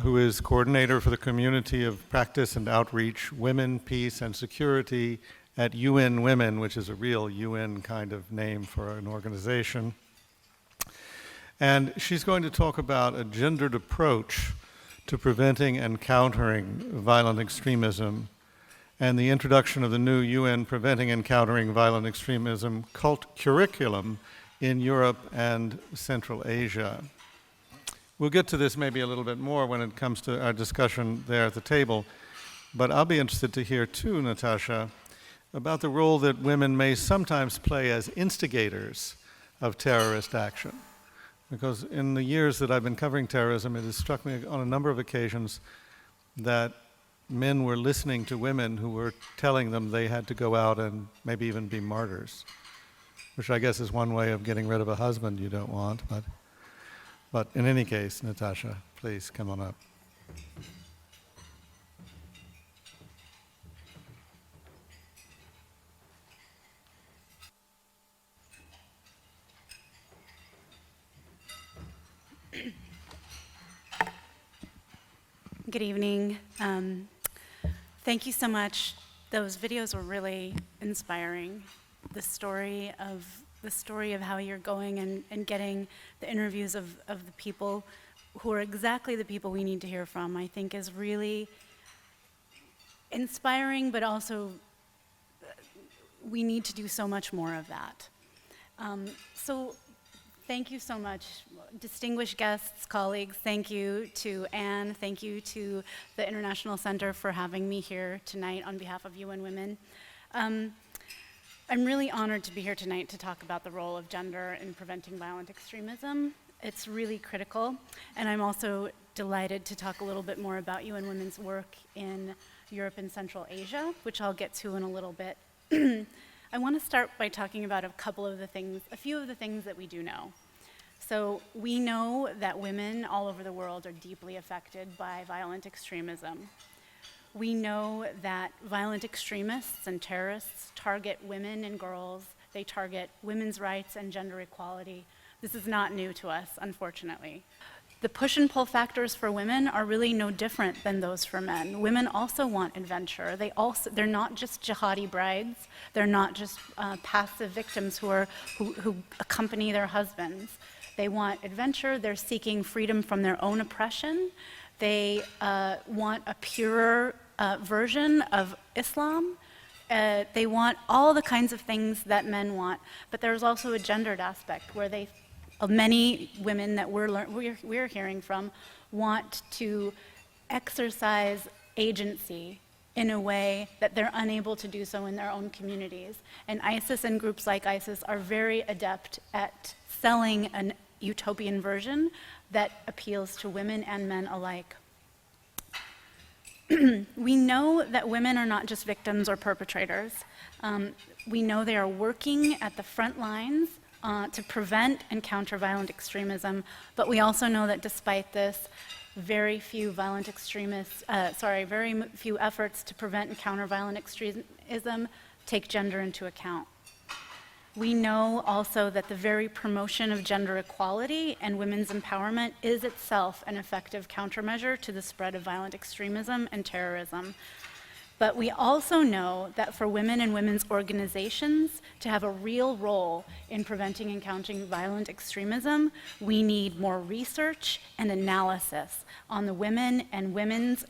who is coordinator for the Community of Practice and Outreach, Women, Peace, and Security at UN Women, which is a real UN kind of name for an organization. And she's going to talk about a gendered approach to preventing and countering violent extremism and the introduction of the new UN Preventing and Countering Violent Extremism curriculum in Europe and Central Asia. We'll get to this maybe a little bit more when it comes to our discussion there at the table, but I'll be interested to hear too, Natasha, about the role that women may sometimes play as instigators of terrorist action. Because in the years that I've been covering terrorism, it has struck me on a number of occasions that men were listening to women who were telling them they had to go out and maybe even be martyrs, which I guess is one way of getting rid of a husband you don't want. But in any case, Natasha, please come on up. Good evening. Thank you so much. Those videos were really inspiring. The story of how you're going and getting the interviews of the people who are exactly the people we need to hear from, I think is really inspiring, but also we need to do so much more of that. So thank you so much, distinguished guests, colleagues. Thank you to Anne. Thank you to the International Center for having me here tonight on behalf of UN Women. I'm really honored to be here tonight to talk about the role of gender in preventing violent extremism. It's really critical, and I'm also delighted to talk a little bit more about UN Women's work in Europe and Central Asia, which I'll get to in a little bit. I want to start by talking about a few of the things that we do know. So we know that women all over the world are deeply affected by violent extremism. We know that violent extremists and terrorists target women and girls. They target women's rights and gender equality. This is not new to us, unfortunately. The push and pull factors for women are really no different than those for men. Women also want adventure. They're not just jihadi brides. They're not just passive victims who accompany their husbands. They want adventure. They're seeking freedom from their own oppression. They want a purer version of Islam. They want all the kinds of things that men want. But there's also a gendered aspect where many women that we're hearing from want to exercise agency in a way that they're unable to do so in their own communities. And ISIS and groups like ISIS are very adept at selling an utopian version that appeals to women and men alike. We know that women are not just victims or perpetrators. We know they are working at the front lines to prevent and counter violent extremism, but we also know that despite this, very few efforts to prevent and counter violent extremism take gender into account. We know also that the very promotion of gender equality and women's empowerment is itself an effective countermeasure to the spread of violent extremism and terrorism. But we also know that for women and women's organizations to have a real role in preventing and countering violent extremism, we need more research and analysis on the women and women's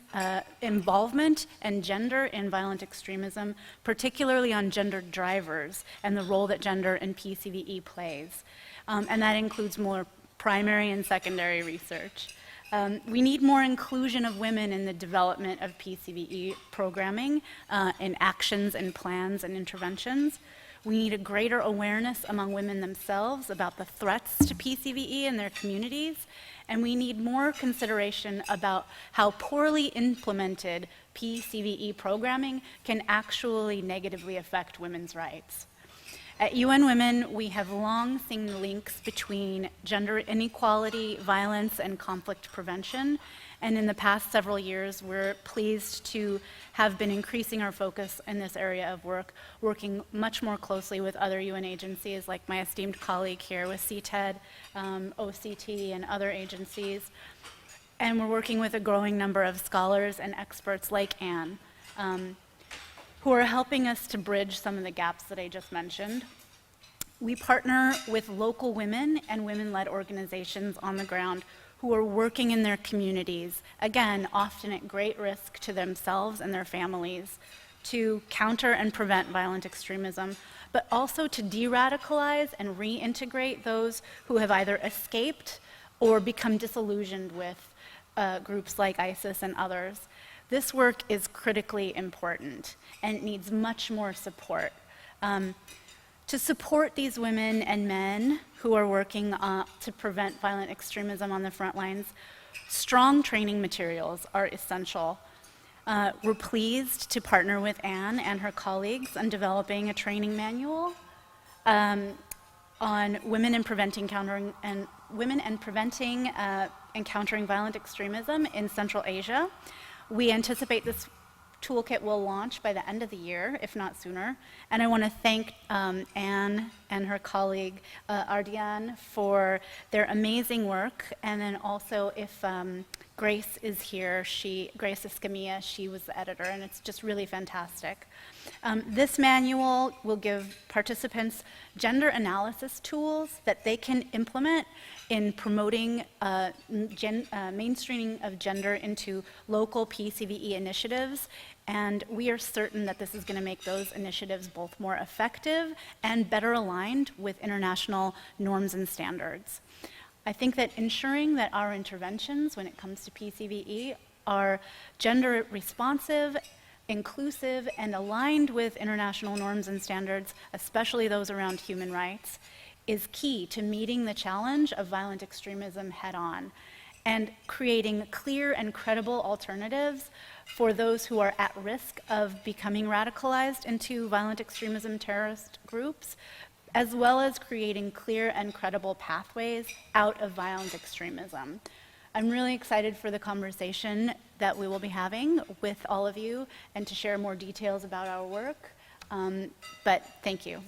involvement and gender in violent extremism, particularly on gender drivers and the role that gender in PCVE plays. And that includes more primary and secondary research. We need more inclusion of women in the development of PCVE programming, in actions and plans and interventions. We need a greater awareness among women themselves about the threats to PCVE in their communities, and we need more consideration about how poorly implemented PCVE programming can actually negatively affect women's rights. At UN Women, we have long seen the links between gender inequality, violence, and conflict prevention. And in the past several years, we're pleased to have been increasing our focus in this area of work, working much more closely with other UN agencies, like my esteemed colleague here with CTED, OCT, and other agencies. And we're working with a growing number of scholars and experts like Anne, who are helping us to bridge some of the gaps that I just mentioned. We partner with local women and women-led organizations on the ground who are working in their communities, again, often at great risk to themselves and their families, to counter and prevent violent extremism, but also to de-radicalize and reintegrate those who have either escaped or become disillusioned with groups like ISIS and others. This work is critically important and needs much more support. To support these women and men who are working to prevent violent extremism on the front lines, strong training materials are essential. We're pleased to partner with Anne and her colleagues on developing a training manual on women and preventing and countering violent extremism in Central Asia. We anticipate this toolkit will launch by the end of the year, if not sooner. And I want to thank Anne and her colleague Ardian for their amazing work. And then also, if Grace is here, Grace Escamilla, she was the editor, and it's just really fantastic. This manual will give participants gender analysis tools that they can implement in promoting mainstreaming of gender into local PCVE initiatives, and we are certain that this is going to make those initiatives both more effective and better aligned with international norms and standards. I think that ensuring that our interventions when it comes to PCVE are gender responsive, inclusive, and aligned with international norms and standards, especially those around human rights, is key to meeting the challenge of violent extremism head-on and creating clear and credible alternatives for those who are at risk of becoming radicalized into violent extremism terrorist groups, as well as creating clear and credible pathways out of violent extremism. I'm really excited for the conversation that we will be having with all of you and to share more details about our work, but thank you.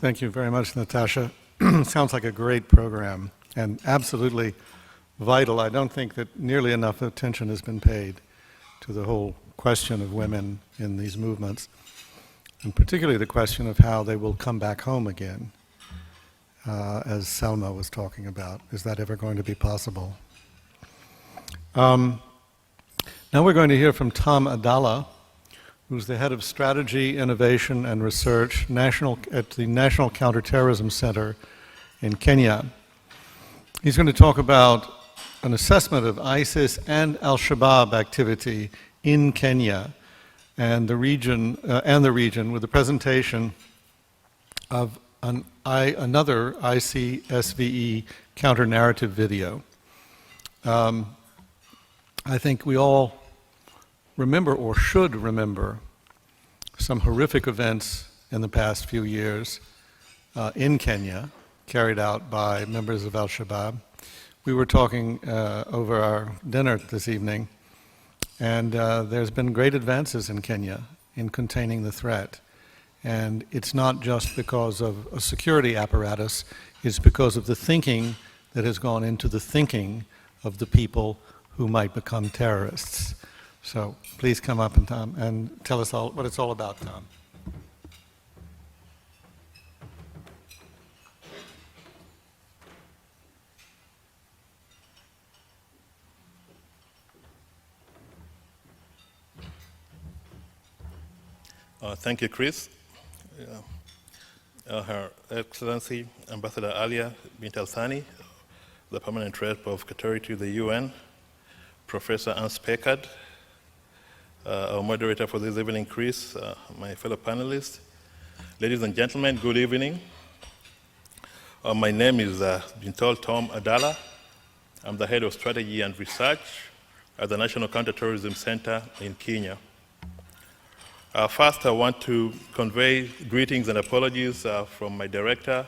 Thank you very much, Natasha. Sounds like a great program and absolutely vital. I don't think that nearly enough attention has been paid to the whole question of women in these movements, and particularly the question of how they will come back home again. as Selma was talking about. Is that ever going to be possible? Now we're going to hear from Tom Adala, who's the head of strategy, innovation, and research at the National Counterterrorism Center in Kenya. He's going to talk about an assessment of ISIS and Al-Shabaab activity in Kenya and the region with the presentation of another ICSVE counter-narrative video. I think we all remember, or should remember, some horrific events in the past few years in Kenya, carried out by members of Al-Shabaab. We were talking over our dinner this evening, and there's been great advances in Kenya in containing the threat. And it's not just because of a security apparatus, it's because of the thinking that has gone into the thinking of the people who might become terrorists. So please come up and tell us all what it's all about, Tom. Thank you, Chris. Her Excellency Ambassador Alia Bint Al-Thani, the Permanent Rep of Qatari to the UN, Professor Hans Peckard, our moderator for this evening, Chris, my fellow panelists. Ladies and gentlemen, good evening. My name is Bintal Tom Adala. I'm the head of strategy and research at the National Counterterrorism Center in Kenya. First, I want to convey greetings and apologies from my director,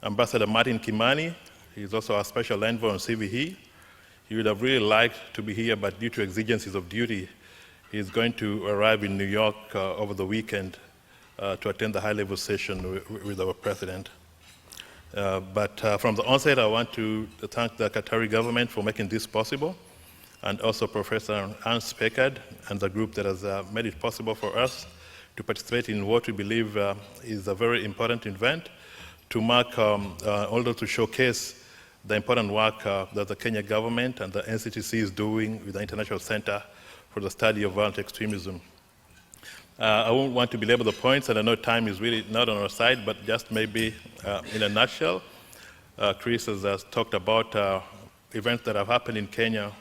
Ambassador Martin Kimani. He's also our special envoy on CVE. He would have really liked to be here, but due to exigencies of duty, he's going to arrive in New York over the weekend to attend the high-level session with our president. But from the onset, I want to thank the Qatari government for making this possible, and also Professor Hans Peckard and the group that has made it possible for us to participate in what we believe is a very important event to mark, although to showcase the important work that the Kenya government and the NCTC is doing with the International Center for the Study of Violent Extremism. I won't want to belabor the points, and I know time is really not on our side, but just maybe in a nutshell, Chris has talked about events that have happened in Kenya.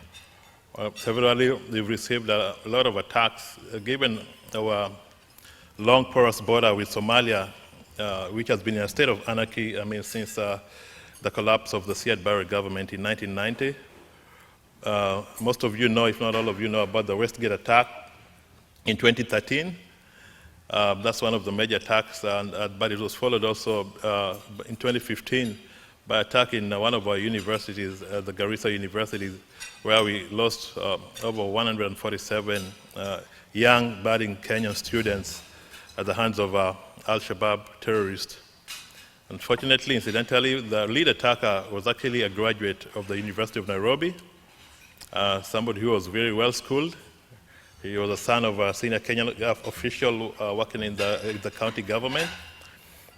Severally, we've received a lot of attacks, given our long porous border with Somalia, which has been in a state of anarchy, since the collapse of the Siad Barre government in 1990. Most of you know, if not all of you know, about the Westgate attack in 2013. That's one of the major attacks, but it was followed also in 2015 by attack in one of our universities, the Garissa University, where we lost over 147 young, budding Kenyan students at the hands of Al-Shabaab terrorists. Unfortunately, incidentally, the lead attacker was actually a graduate of the University of Nairobi, somebody who was very well schooled. He was a son of a senior Kenyan official working in the county government.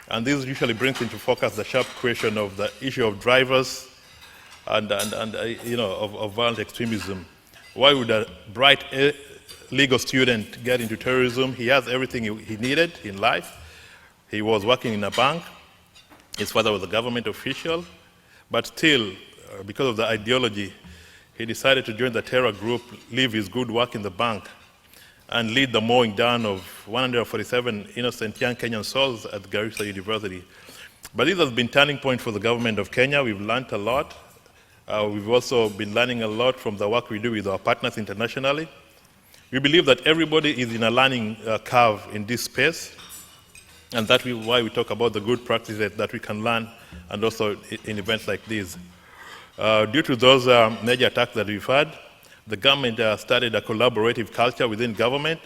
And this usually brings into focus the sharp question of the issue of drivers and of violent extremism. Why would a bright legal student get into terrorism? He has everything he needed in life. He was working in a bank. His father was a government official. But still, because of the ideology, he decided to join the terror group, leave his good work in the bank, and lead the mowing down of 147 innocent young Kenyan souls at Garissa University. But this has been a turning point for the government of Kenya. We've learned a lot. We've also been learning a lot from the work we do with our partners internationally. We believe that everybody is in a learning curve in this space, and that's why we talk about the good practices that we can learn, and also in events like these. Due to those major attacks that we've had, the government started a collaborative culture within government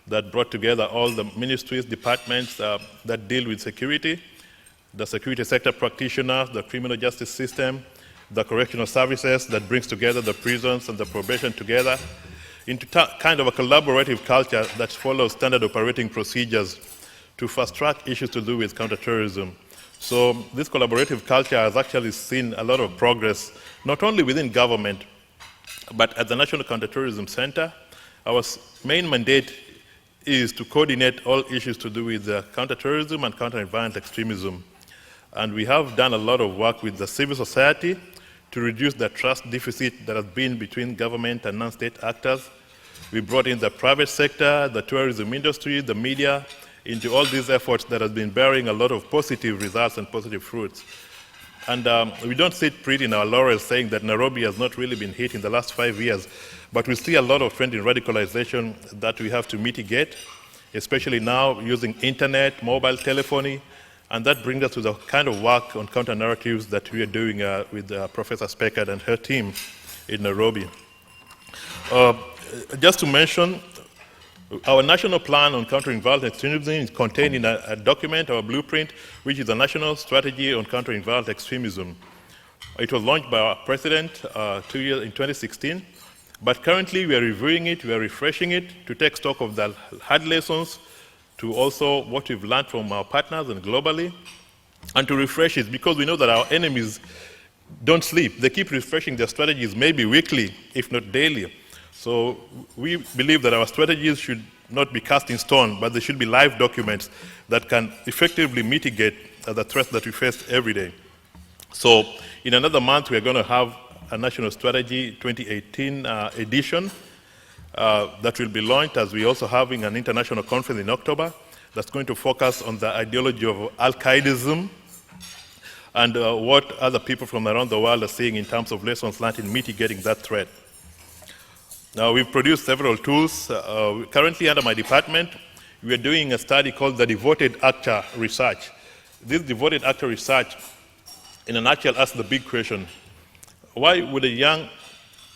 that brought together all the ministries, departments that deal with security, the security sector practitioners, the criminal justice system, the correctional services that brings together the prisons and the probation together into kind of a collaborative culture that follows standard operating procedures to fast-track issues to do with counterterrorism. So this collaborative culture has actually seen a lot of progress, not only within government, but at the National Counterterrorism Center. Our main mandate is to coordinate all issues to do with counterterrorism and counter-violent extremism. And we have done a lot of work with the civil society to reduce the trust deficit that has been between government and non-state actors. We brought in the private sector, the tourism industry, the media, into all these efforts that have been bearing a lot of positive results and positive fruits. And we don't sit pretty in our laurels saying that Nairobi has not really been hit in the last 5 years, but we see a lot of trend in radicalization that we have to mitigate, especially now using internet, mobile telephony, and that brings us to the kind of work on counter-narratives that we are doing with Professor Speckard and her team in Nairobi. Just to mention, our national plan on countering violent extremism is contained in a document, our blueprint, which is a national strategy on countering violent extremism. It was launched by our president in 2016, but currently we are reviewing it, we are refreshing it to take stock of the hard lessons, to also what we've learned from our partners and globally, and to refresh it because we know that our enemies don't sleep. They keep refreshing their strategies maybe weekly, if not daily. So we believe that our strategies should not be cast in stone, but they should be live documents that can effectively mitigate the threats that we face every day. So in another month, we are going to have a National Strategy 2018 edition that will be launched, as we're also having an international conference in October that's going to focus on the ideology of Al-Qaedism and what other people from around the world are seeing in terms of lessons learned in mitigating that threat. Now, we've produced several tools. Currently, under my department, we are doing a study called the Devoted Actor Research. This Devoted Actor Research, in a nutshell, asks the big question: why would a young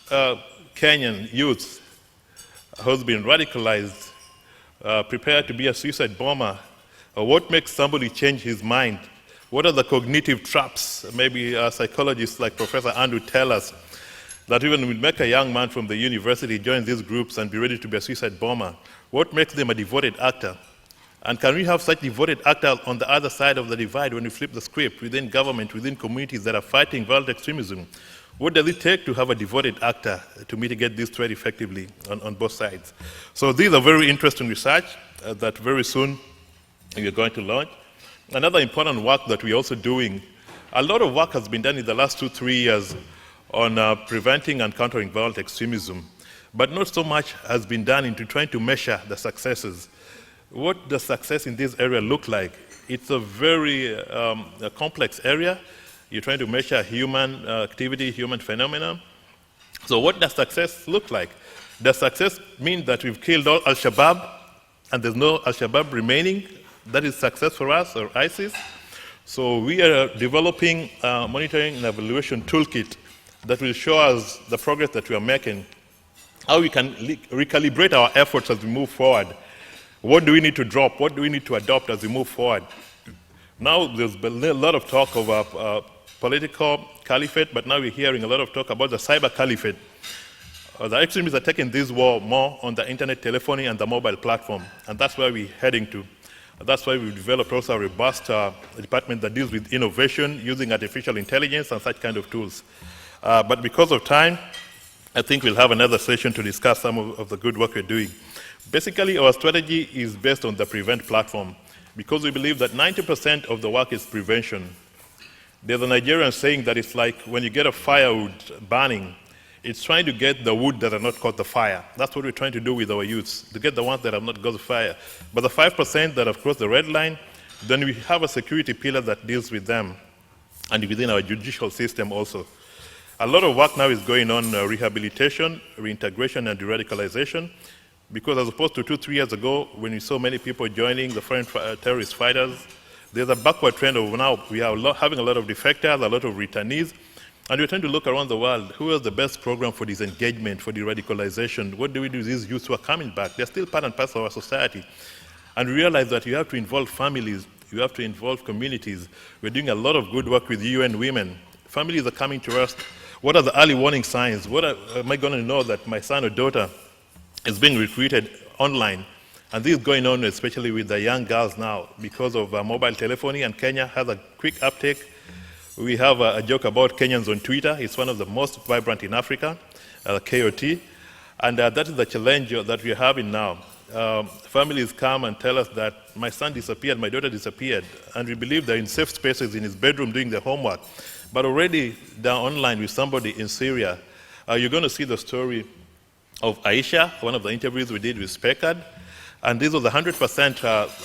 Kenyan youth who's been radicalized prepare to be a suicide bomber? What makes somebody change his mind? What are the cognitive traps? Maybe psychologists like Professor Andrew tell us that even would make a young man from the university join these groups and be ready to be a suicide bomber. What makes them a devoted actor? And can we have such devoted actors on the other side of the divide when we flip the script within government, within communities that are fighting violent extremism? What does it take to have a devoted actor to mitigate this threat effectively on both sides? So these are very interesting research that very soon we are going to launch. Another important work that we're also doing, a lot of work has been done in the last 2-3 years on preventing and countering violent extremism, but not so much has been done into trying to measure the successes. What does success in this area look like? It's a very complex area. You're trying to measure human activity, human phenomena. So what does success look like? Does success mean that we've killed all Al-Shabaab and there's no Al-Shabaab remaining? That is success for us, or ISIS? So we are developing a monitoring and evaluation toolkit that will show us the progress that we are making, how we can recalibrate our efforts as we move forward. What do we need to drop? What do we need to adopt as we move forward? Now there's been a lot of talk of political caliphate, but now we're hearing a lot of talk about the cyber caliphate. The extremists are taking this war more on the internet telephony and the mobile platform, and that's where we're heading to. That's why we've developed also a robust department that deals with innovation using artificial intelligence and such kind of tools. But because of time, I think we'll have another session to discuss some of the good work we're doing. Basically, our strategy is based on the PREVENT platform because we believe that 90% of the work is prevention. There's a Nigerian saying that it's like when you get a firewood burning, it's trying to get the wood that have not caught the fire. That's what we're trying to do with our youths, to get the ones that have not got the fire. But the 5% that have crossed the red line, then we have a security pillar that deals with them, and within our judicial system also. A lot of work now is going on rehabilitation, reintegration, and de-radicalization, because as opposed to 2-3 years ago, when we saw many people joining the foreign terrorist fighters, there's a backward trend of now we are having a lot of defectors, a lot of returnees, and we're trying to look around the world. Who has the best program for disengagement, for de-radicalization? What do we do with these youths who are coming back? They're still part and parcel of our society. And we realize that you have to involve families, you have to involve communities. We're doing a lot of good work with UN Women. Families are coming to us. What are the early warning signs? What am I going to know that my son or daughter is being recruited online? And this is going on especially with the young girls now because of mobile telephony, and Kenya has a quick uptake. We have a joke about Kenyans on Twitter. It's one of the most vibrant in Africa, KOT. And that is the challenge that we're having now. Families come and tell us that my son disappeared, my daughter disappeared, and we believe they're in safe spaces in his bedroom doing their homework. But already they're online with somebody in Syria. You're going to see the story of Aisha, one of the interviews we did with Spekad. And this was 100%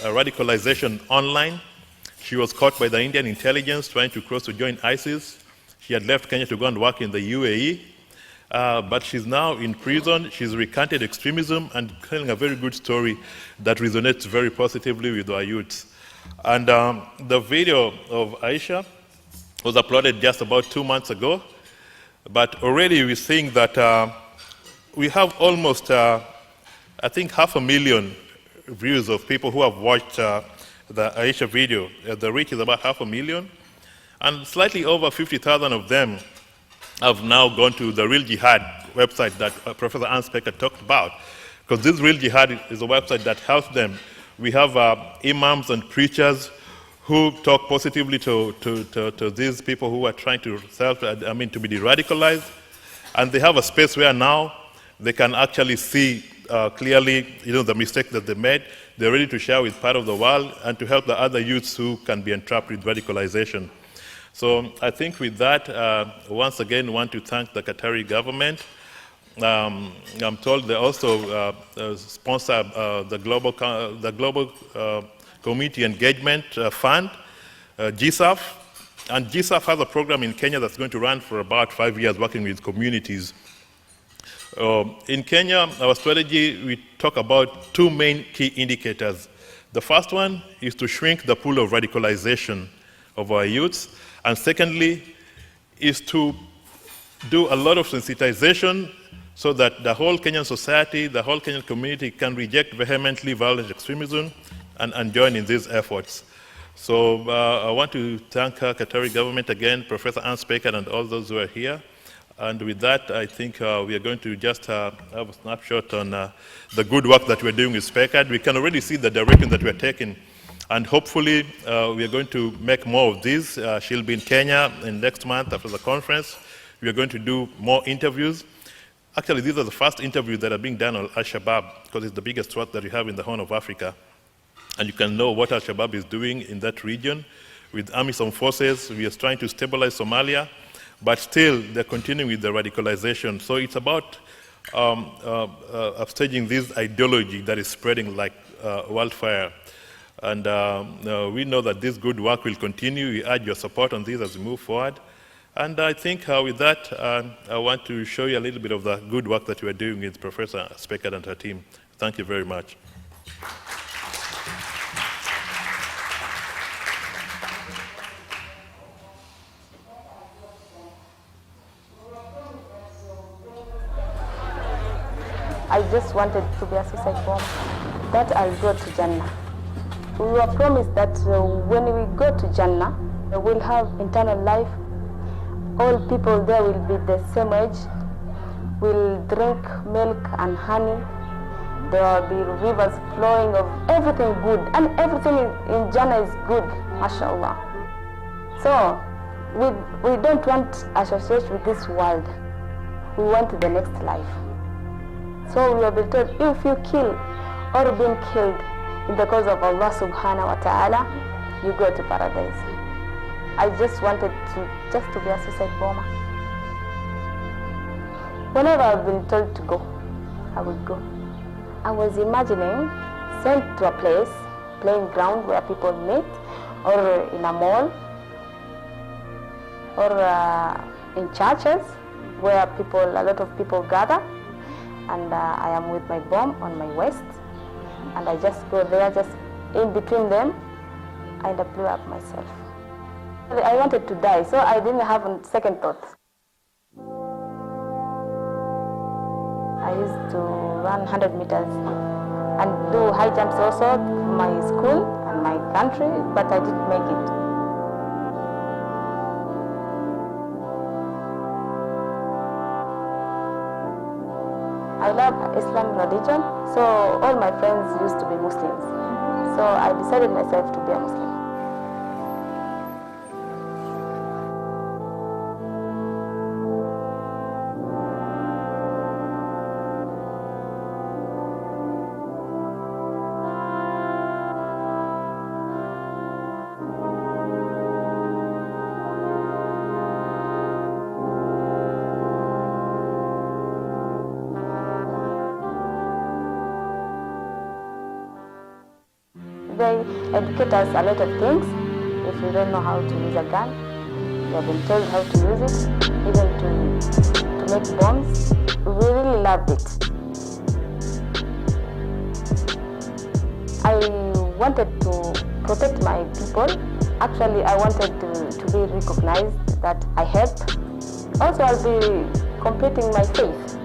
radicalization online. She was caught by the Indian intelligence trying to cross to join ISIS. She had left Kenya to go and work in the UAE. But she's now in prison. She's recanted extremism and telling a very good story that resonates very positively with our youths. And the video of Aisha was uploaded just about 2 months ago. But already we're seeing that we have almost, I think, 500,000 views of people who have watched the Aisha video. The reach is about 500,000. And slightly over 50,000 of them have now gone to the Real Jihad website that Professor Hans Becker talked about. Because this Real Jihad is a website that helps them. We have imams and preachers who talk positively to these people who are trying to to be de-radicalized. And they have a space where now they can actually see clearly the mistake that they made. They're ready to share with part of the world and to help the other youths who can be entrapped with radicalization. So I think with that, once again, want to thank the Qatari government. I'm told they also sponsor the Global Community Engagement Fund, GSAF. And GSAF has a program in Kenya that's going to run for about 5 years working with communities. In Kenya, our strategy, we talk about two main key indicators. The first one is to shrink the pool of radicalization of our youths. And secondly, is to do a lot of sensitization so that the whole Kenyan society, the whole Kenyan community can reject vehemently violent extremism and join in these efforts. So I want to thank Qatari government again, Professor Hans Becker, and all those who are here. And with that, I think we are going to just have a snapshot on the good work that we're doing with Spekad. We can already see the direction that we're taking. And hopefully, we are going to make more of these. She'll be in Kenya in next month after the conference. We are going to do more interviews. Actually, these are the first interviews that are being done on Al-Shabaab, because it's the biggest threat that we have in the Horn of Africa. And you can know what Al-Shabaab is doing in that region. With AMISOM forces, we are trying to stabilize Somalia, but still, they're continuing with the radicalization. So it's about upstaging this ideology that is spreading like wildfire. And we know that this good work will continue. We urge your support on this as we move forward. And I think with that, I want to show you a little bit of the good work that we are doing with Professor Spekad and her team. Thank you very much. I just wanted to be a suicide bomber, that I'll go to Jannah. We were promised that when we go to Jannah, we'll have eternal life. All people there will be the same age. We'll drink milk and honey. There will be rivers flowing of everything good. And everything in Jannah is good, mashallah. So we don't want association with this world. We want the next life. So we have been told, if you kill or been killed in the cause of Allah subhanahu wa ta'ala, you go to paradise. I just wanted to be a suicide bomber. Whenever I've been told to go, I would go. I was imagining sent to a place, playing ground where people meet, or in a mall, or in churches where a lot of people gather. And I am with my bomb on my waist, and I just go there, just in between them, and I blew up myself. I wanted to die, so I didn't have a second thought. I used to run 100 meters and do high jumps also for my school and my country, but I didn't make it. I love Islam religion, so all my friends used to be Muslims. So I decided myself to be a Muslim. They educate us a lot of things. If you don't know how to use a gun, you have been told how to use it, even to make bombs. We really loved it. I wanted to protect my people. Actually, I wanted to be recognized that I helped. Also, I'll be completing my faith.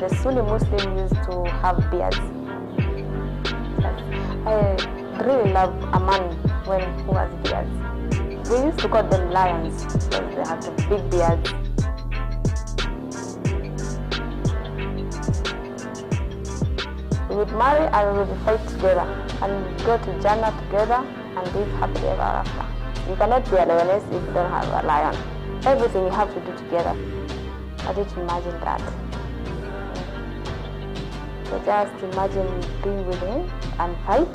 The Sunni Muslim used to have beards. I really love a man who has beards. We used to call them lions because they have the big beards. We would marry and we would fight together and go to Jannah together and live happily ever after. You cannot be a lioness if you don't have a lion. Everything you have to do together. I didn't imagine that. So just imagine being with him and fight.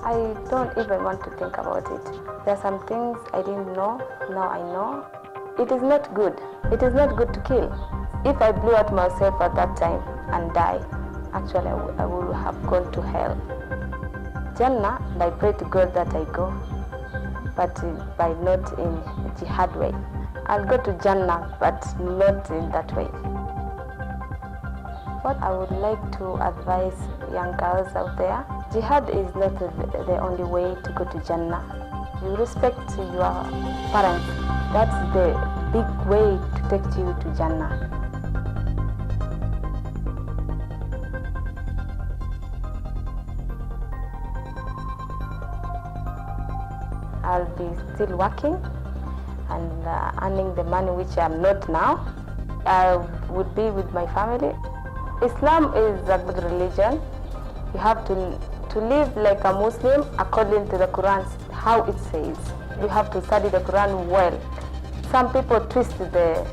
I don't even want to think about it. There are some things I didn't know, now I know. It is not good. It is not good to kill. If I blew at myself at that time and die, actually I would have gone to hell. Jannah, and I pray to God that I go, but by not in a jihad way. I'll go to Jannah, but not in that way. What I would like to advise young girls out there, jihad is not the only way to go to Jannah. You respect your parents. That's the big way to take you to Jannah. I'll be still working and earning the money which I'm not now. I would be with my family. Islam is a good religion. You have to live like a Muslim according to the Quran, how it says. You have to study the Quran well. Some people twist the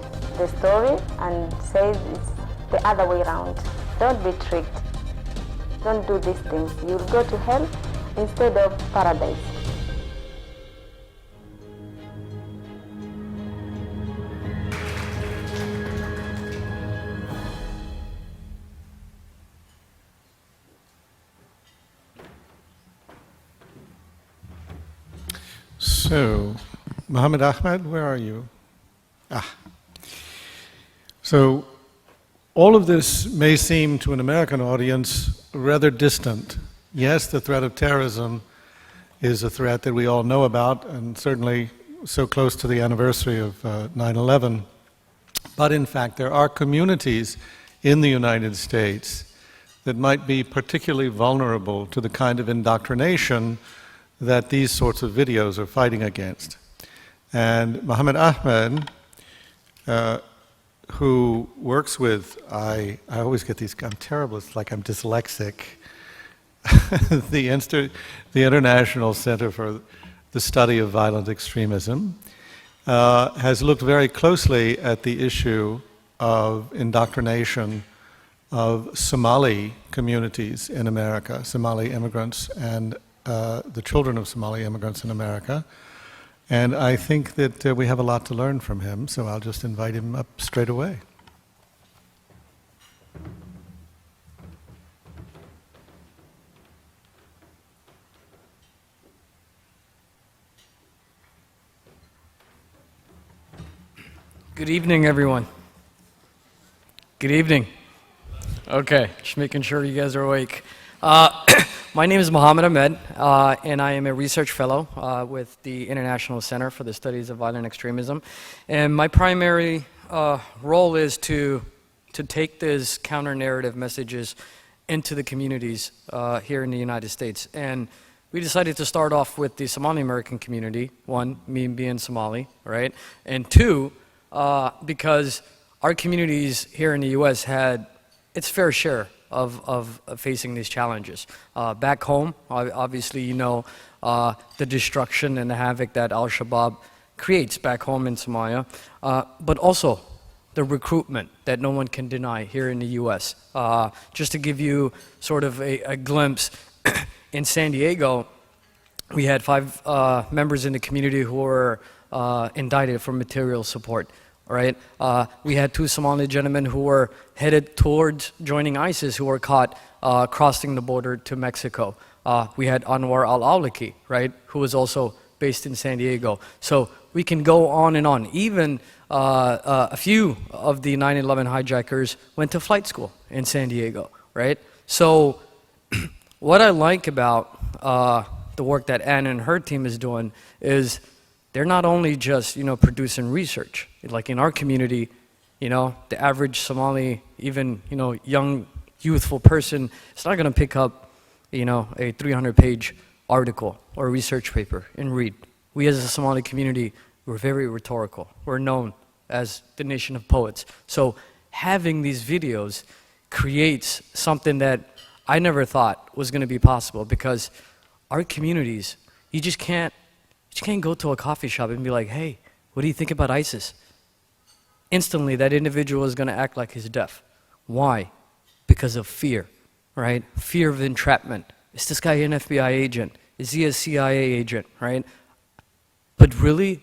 story and say it's the other way around. Don't be tricked. Don't do these things. You'll go to hell instead of paradise. So, Muhammad Ahmed, where are you? So, all of this may seem to an American audience rather distant. Yes, the threat of terrorism is a threat that we all know about, and certainly so close to the anniversary of 9/11. But in fact, there are communities in the United States that might be particularly vulnerable to the kind of indoctrination that these sorts of videos are fighting against. And Muhammad Ahmed, who works with, I always get these, I'm terrible, it's like I'm dyslexic, the International Center for the Study of Violent Extremism, has looked very closely at the issue of indoctrination of Somali communities in America, Somali immigrants and the children of Somali immigrants in America. And I think that we have a lot to learn from him, so I'll just invite him up straight away. Good evening, everyone. Good evening. Okay, just making sure you guys are awake. My name is Muhammad Ahmed, and I am a research fellow with the International Center for the Studies of Violent Extremism. And my primary role is to take these counter-narrative messages into the communities here in the United States. And we decided to start off with the Somali American community, one, me being Somali, right? And two, because our communities here in the US had its fair share of facing these challenges. Back home, obviously, you know, the destruction and the havoc that Al-Shabaab creates back home in Somalia, but also the recruitment that no one can deny here in the US. Just to give you sort of a glimpse, in San Diego, we had 5 members in the community who were indicted for material support. Right? We had 2 Somali gentlemen who were headed towards joining ISIS who were caught crossing the border to Mexico. We had Anwar al-Awlaki, right, who was also based in San Diego. So we can go on and on. Even a few of the 9/11 hijackers went to flight school in San Diego, right? So what I like about the work that Anna and her team is doing is they're not only just, you know, producing research. Like in our community, you know, the average Somali, even, you know, young, youthful person, is not going to pick up, you know, a 300-page article or research paper and read. We as a Somali community, we're very rhetorical. We're known as the nation of poets. So having these videos creates something that I never thought was going to be possible, because our communities, you just can't go to a coffee shop and be like, hey, what do you think about ISIS? Instantly, that individual is going to act like he's deaf. Why? Because of fear, right? Fear of entrapment. Is this guy an FBI agent? Is he a CIA agent, right? But really,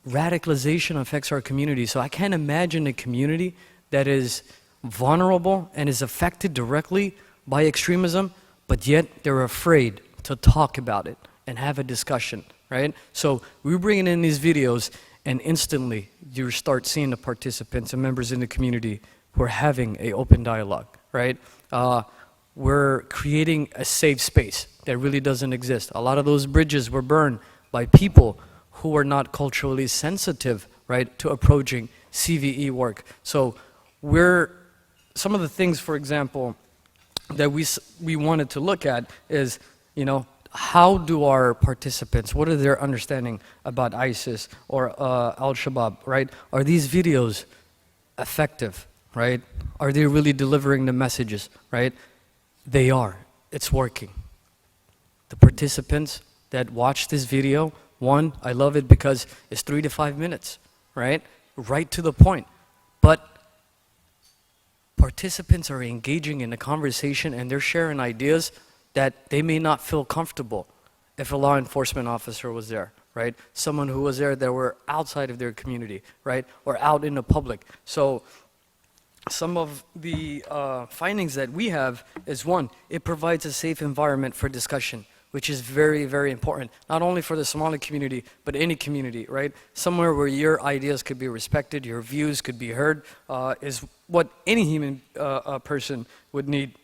radicalization affects our community. So I can't imagine a community that is vulnerable and is affected directly by extremism, but yet they're afraid to talk about it and have a discussion, right? So we're bringing in these videos, and instantly you start seeing the participants and members in the community who are having an open dialogue, right? We're creating a safe space that really doesn't exist. A lot of those bridges were burned by people who are not culturally sensitive, right, to approaching CVE work. So some of the things, for example, that we wanted to look at is, you know, how do our participants, what are their understanding about ISIS or Al-Shabaab, right? Are these videos effective, right? Are they really delivering the messages, right? They are. It's working. The participants that watch this video, one, I love it because it's 3 to 5 minutes, right? Right to the point. But participants are engaging in a conversation and they're sharing ideas that they may not feel comfortable if a law enforcement officer was there, right? Someone who was there that were outside of their community, right? Or out in the public. So some of the findings that we have is, one, it provides a safe environment for discussion, which is very, very important, not only for the Somali community, but any community, right? Somewhere where your ideas could be respected, your views could be heard, is what any human person would need.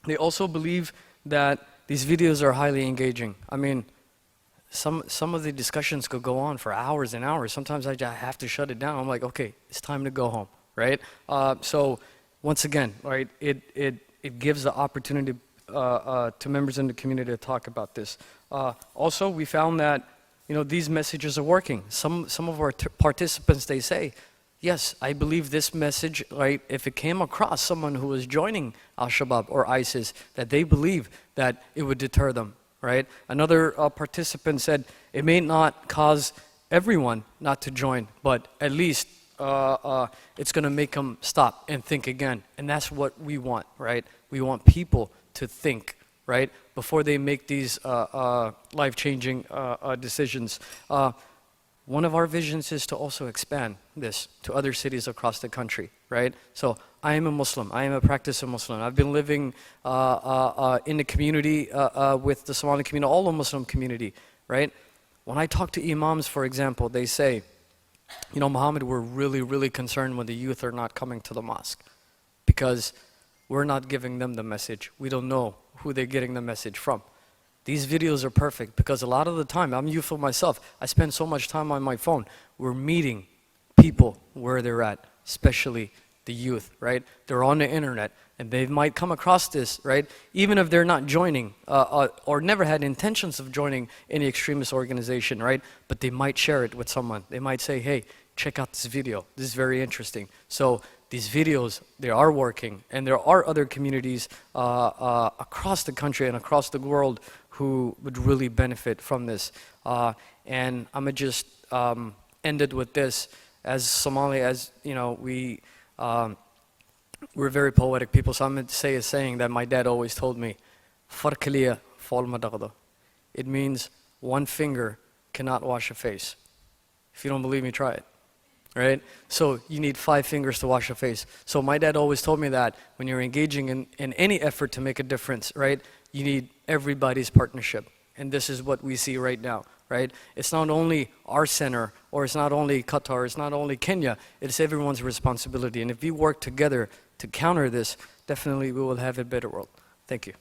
They also believe that these videos are highly engaging. I mean, some of the discussions could go on for hours and hours. Sometimes I just have to shut it down. I'm like, okay, it's time to go home, right? So once again, right, it gives the opportunity to members in the community to talk about this. Also, we found that, you know, these messages are working. Some of our participants, they say, yes, I believe this message, right, if it came across someone who was joining Al-Shabaab or ISIS, that they believe that it would deter them, right? Another participant said, it may not cause everyone not to join, but at least it's going to make them stop and think again. And that's what we want, right? We want people to think, right, before they make these life-changing decisions. One of our visions is to also expand this to other cities across the country, right? So I am a Muslim. I am a practicing Muslim. I've been living in the community with the Somali community, all the Muslim community, right? When I talk to imams, for example, they say, you know, Muhammad, we're really, really concerned when the youth are not coming to the mosque because we're not giving them the message. We don't know who they're getting the message from. These videos are perfect because a lot of the time, I'm youthful myself, I spend so much time on my phone. We're meeting people where they're at, especially the youth, right? They're on the internet, and they might come across this, right? Even if they're not joining or never had intentions of joining any extremist organization, right? But they might share it with someone. They might say, hey, check out this video. This is very interesting. So these videos, they are working, and there are other communities across the country and across the world who would really benefit from this. And I'm gonna just end it with this. As Somali, as you know, we're very poetic people, so I'm going to say a saying that my dad always told me, "Farkaliya fol madagda." It means one finger cannot wash a face. If you don't believe me, try it. Right? So you need 5 fingers to wash a face. So my dad always told me that when you're engaging in any effort to make a difference, right, you need everybody's partnership. And this is what we see right now, right? It's not only our center, or it's not only Qatar, it's not only Kenya, it's everyone's responsibility. And if we work together to counter this, definitely we will have a better world. Thank you.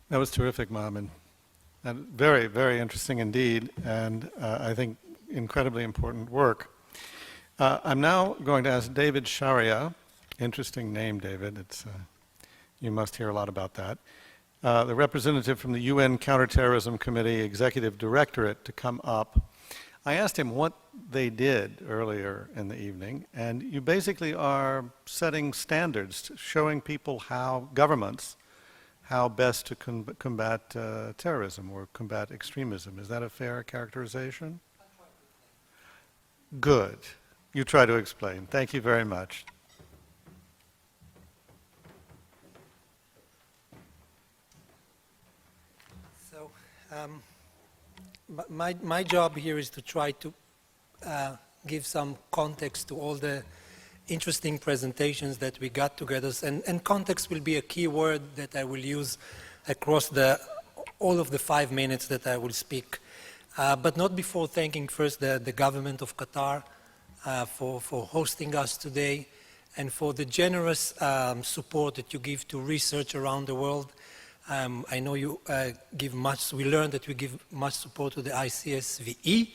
That was terrific, Mohammed. And very, very interesting indeed, and I think incredibly important work. I'm now going to ask David Sharia, interesting name, David. It's, you must hear a lot about that, the representative from the UN Counterterrorism Committee Executive Directorate, to come up. I asked him what they did earlier in the evening, and you basically are setting standards, showing people how governments, how best to combat terrorism or combat extremism. Is that a fair characterization? Good. You try to explain. Thank you very much. So, my job here is to try to give some context to all the interesting presentations that we got together, and context will be a key word that I will use across all of the 5 minutes that I will speak. But not before thanking first the government of Qatar for hosting us today, and for the generous support that you give to research around the world. I know you give much, we learned that we give much support to the ICSVE,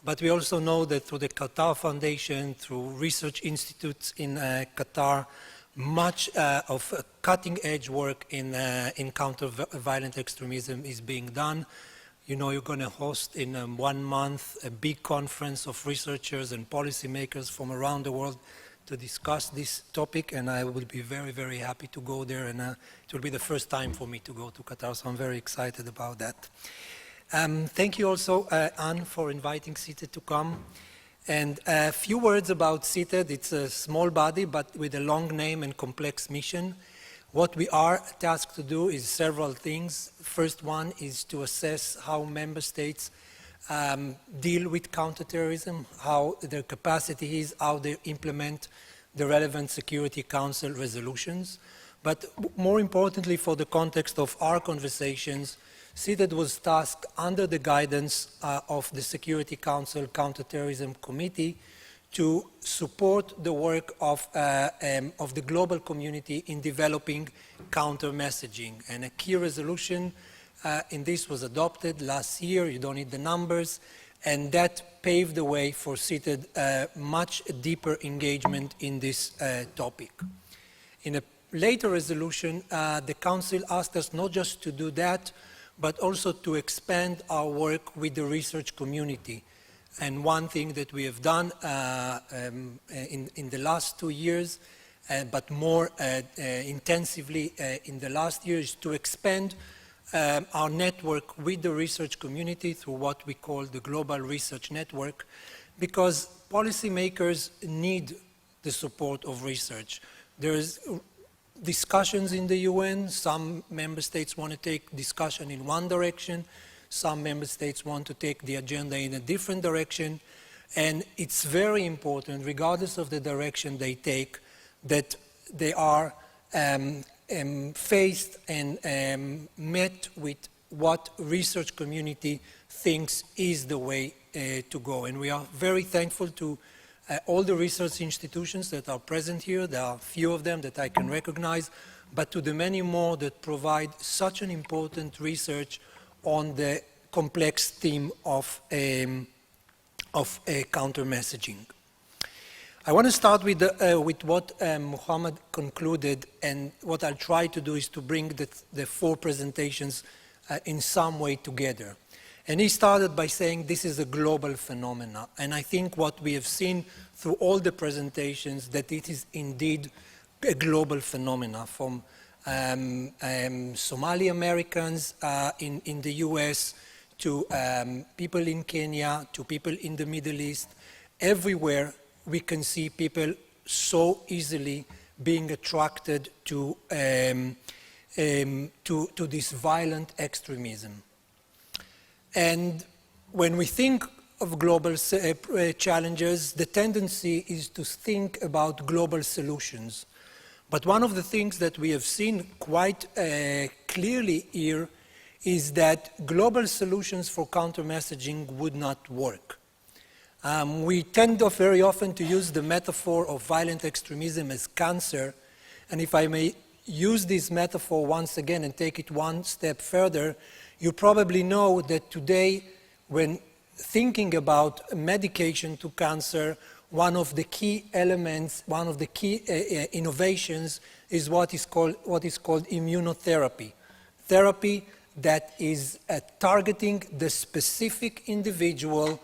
but we also know that through the Qatar Foundation, through research institutes in Qatar, much of cutting-edge work in counter-violent extremism is being done. You know, you're going to host in 1 month a big conference of researchers and policymakers from around the world to discuss this topic, and I will be very, very happy to go there, and it will be the first time for me to go to Qatar, so I'm very excited about that. Thank you also, Anne, for inviting CITED to come. And a few words about CITED. It's a small body, but with a long name and complex mission. What we are tasked to do is several things. First one is to assess how member states deal with counterterrorism, how their capacity is, how they implement the relevant Security Council resolutions. But more importantly, for the context of our conversations, CITED was tasked under the guidance of the Security Council Counterterrorism Committee to support the work of the global community in developing counter-messaging. And a key resolution in this was adopted last year. You don't need the numbers, and that paved the way for CITED much deeper engagement in this topic. In a later resolution, the Council asked us not just to do that, but also to expand our work with the research community. And one thing that we have done in the last 2 years, but more intensively in the last year, is to expand our network with the research community through what we call the Global Research Network, because policymakers need the support of research. There's discussions in the UN. Some member states want to take discussion in one direction. Some member states want to take the agenda in a different direction. And it's very important, regardless of the direction they take, that they are faced and met with what research community thinks is the way to go. And we are very thankful to all the research institutions that are present here. There are a few of them that I can recognize, but to the many more that provide such an important research on the complex theme of counter-messaging. I want to start with what Mohammed concluded, and what I'll try to do is to bring the four presentations in some way together. And he started by saying this is a global phenomena, and I think what we have seen through all the presentations that it is indeed a global phenomena, from Somali Americans in the US to people in Kenya, to people in the Middle East. Everywhere we can see people so easily being attracted to this violent extremism. And when we think of global challenges, the tendency is to think about global solutions. But one of the things that we have seen quite clearly here is that global solutions for counter-messaging would not work. We tend very often to use the metaphor of violent extremism as cancer, and if I may use this metaphor once again and take it one step further, you probably know that today, when thinking about medication to cancer, one of the key elements, one of the key innovations is what is called immunotherapy. Therapy that is targeting the specific individual,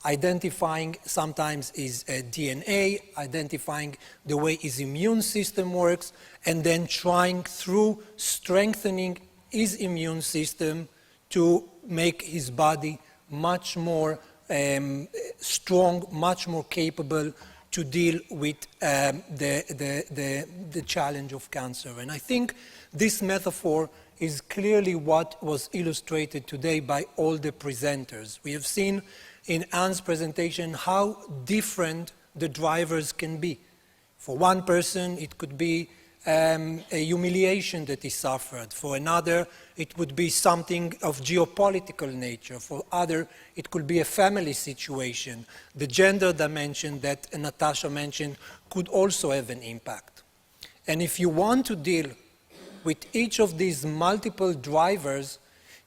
identifying sometimes his DNA, identifying the way his immune system works, and then trying through strengthening his immune system to make his body much more strong, much more capable to deal with the challenge of cancer. And I think this metaphor is clearly what was illustrated today by all the presenters. We have seen in Anne's presentation how different the drivers can be. For one person, it could be a humiliation that he suffered. For another, it would be something of geopolitical nature. For other, it could be a family situation. The gender dimension that Natasha mentioned could also have an impact. And if you want to deal with each of these multiple drivers,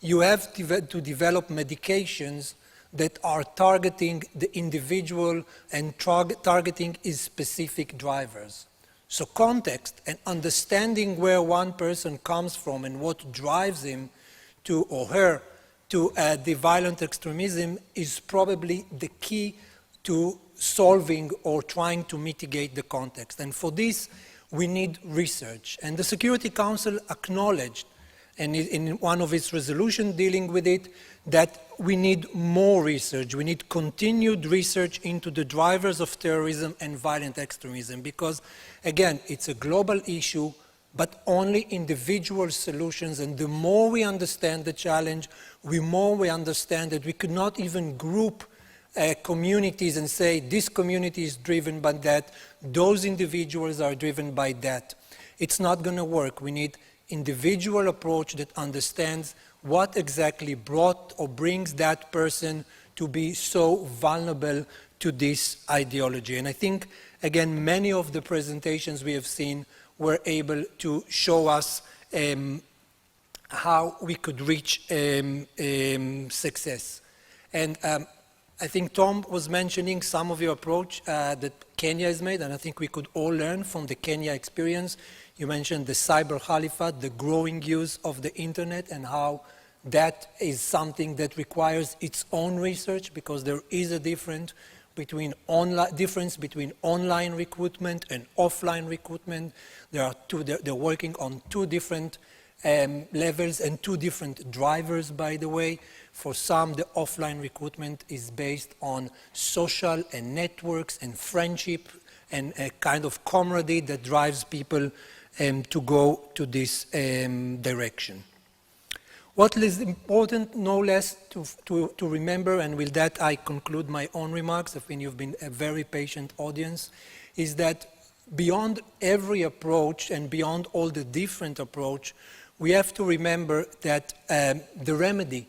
you have to develop medications that are targeting the individual and targeting his specific drivers. So context and understanding where one person comes from and what drives him to or her to the violent extremism is probably the key to solving or trying to mitigate the context. And for this, we need research. And the Security Council acknowledged, and in one of its resolutions dealing with it, that we need more research. We need continued research into the drivers of terrorism and violent extremism because, again, it's a global issue, but only individual solutions. And the more we understand the challenge, the more we understand that we could not even group communities and say this community is driven by that, those individuals are driven by that. It's not going to work. We need individual approach that understands what exactly brought or brings that person to be so vulnerable to this ideology. And I think, again, many of the presentations we have seen were able to show us how we could reach success. And I think Tom was mentioning some of your approach that Kenya has made, and I think we could all learn from the Kenya experience. You mentioned the cyber caliphate, the growing use of the internet, and how that is something that requires its own research because there is a difference between online recruitment and offline recruitment. They're working on two different levels and two different drivers, by the way. For some, the offline recruitment is based on social and networks and friendship and a kind of camaraderie that drives people to go to this direction. What is important, no less, to remember, and with that I conclude my own remarks, I think you've been a very patient audience, is that beyond every approach and beyond all the different approach, we have to remember that the remedy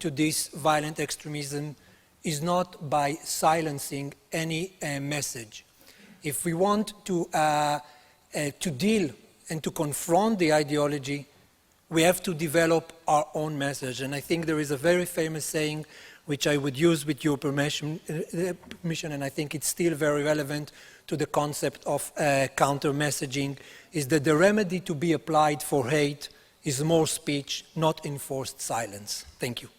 to this violent extremism is not by silencing any message. If we want to deal and to confront the ideology, we have to develop our own message. And I think there is a very famous saying, which I would use with your permission, and I think it's still very relevant to the concept of counter-messaging, is that the remedy to be applied for hate is more speech, not enforced silence. Thank you.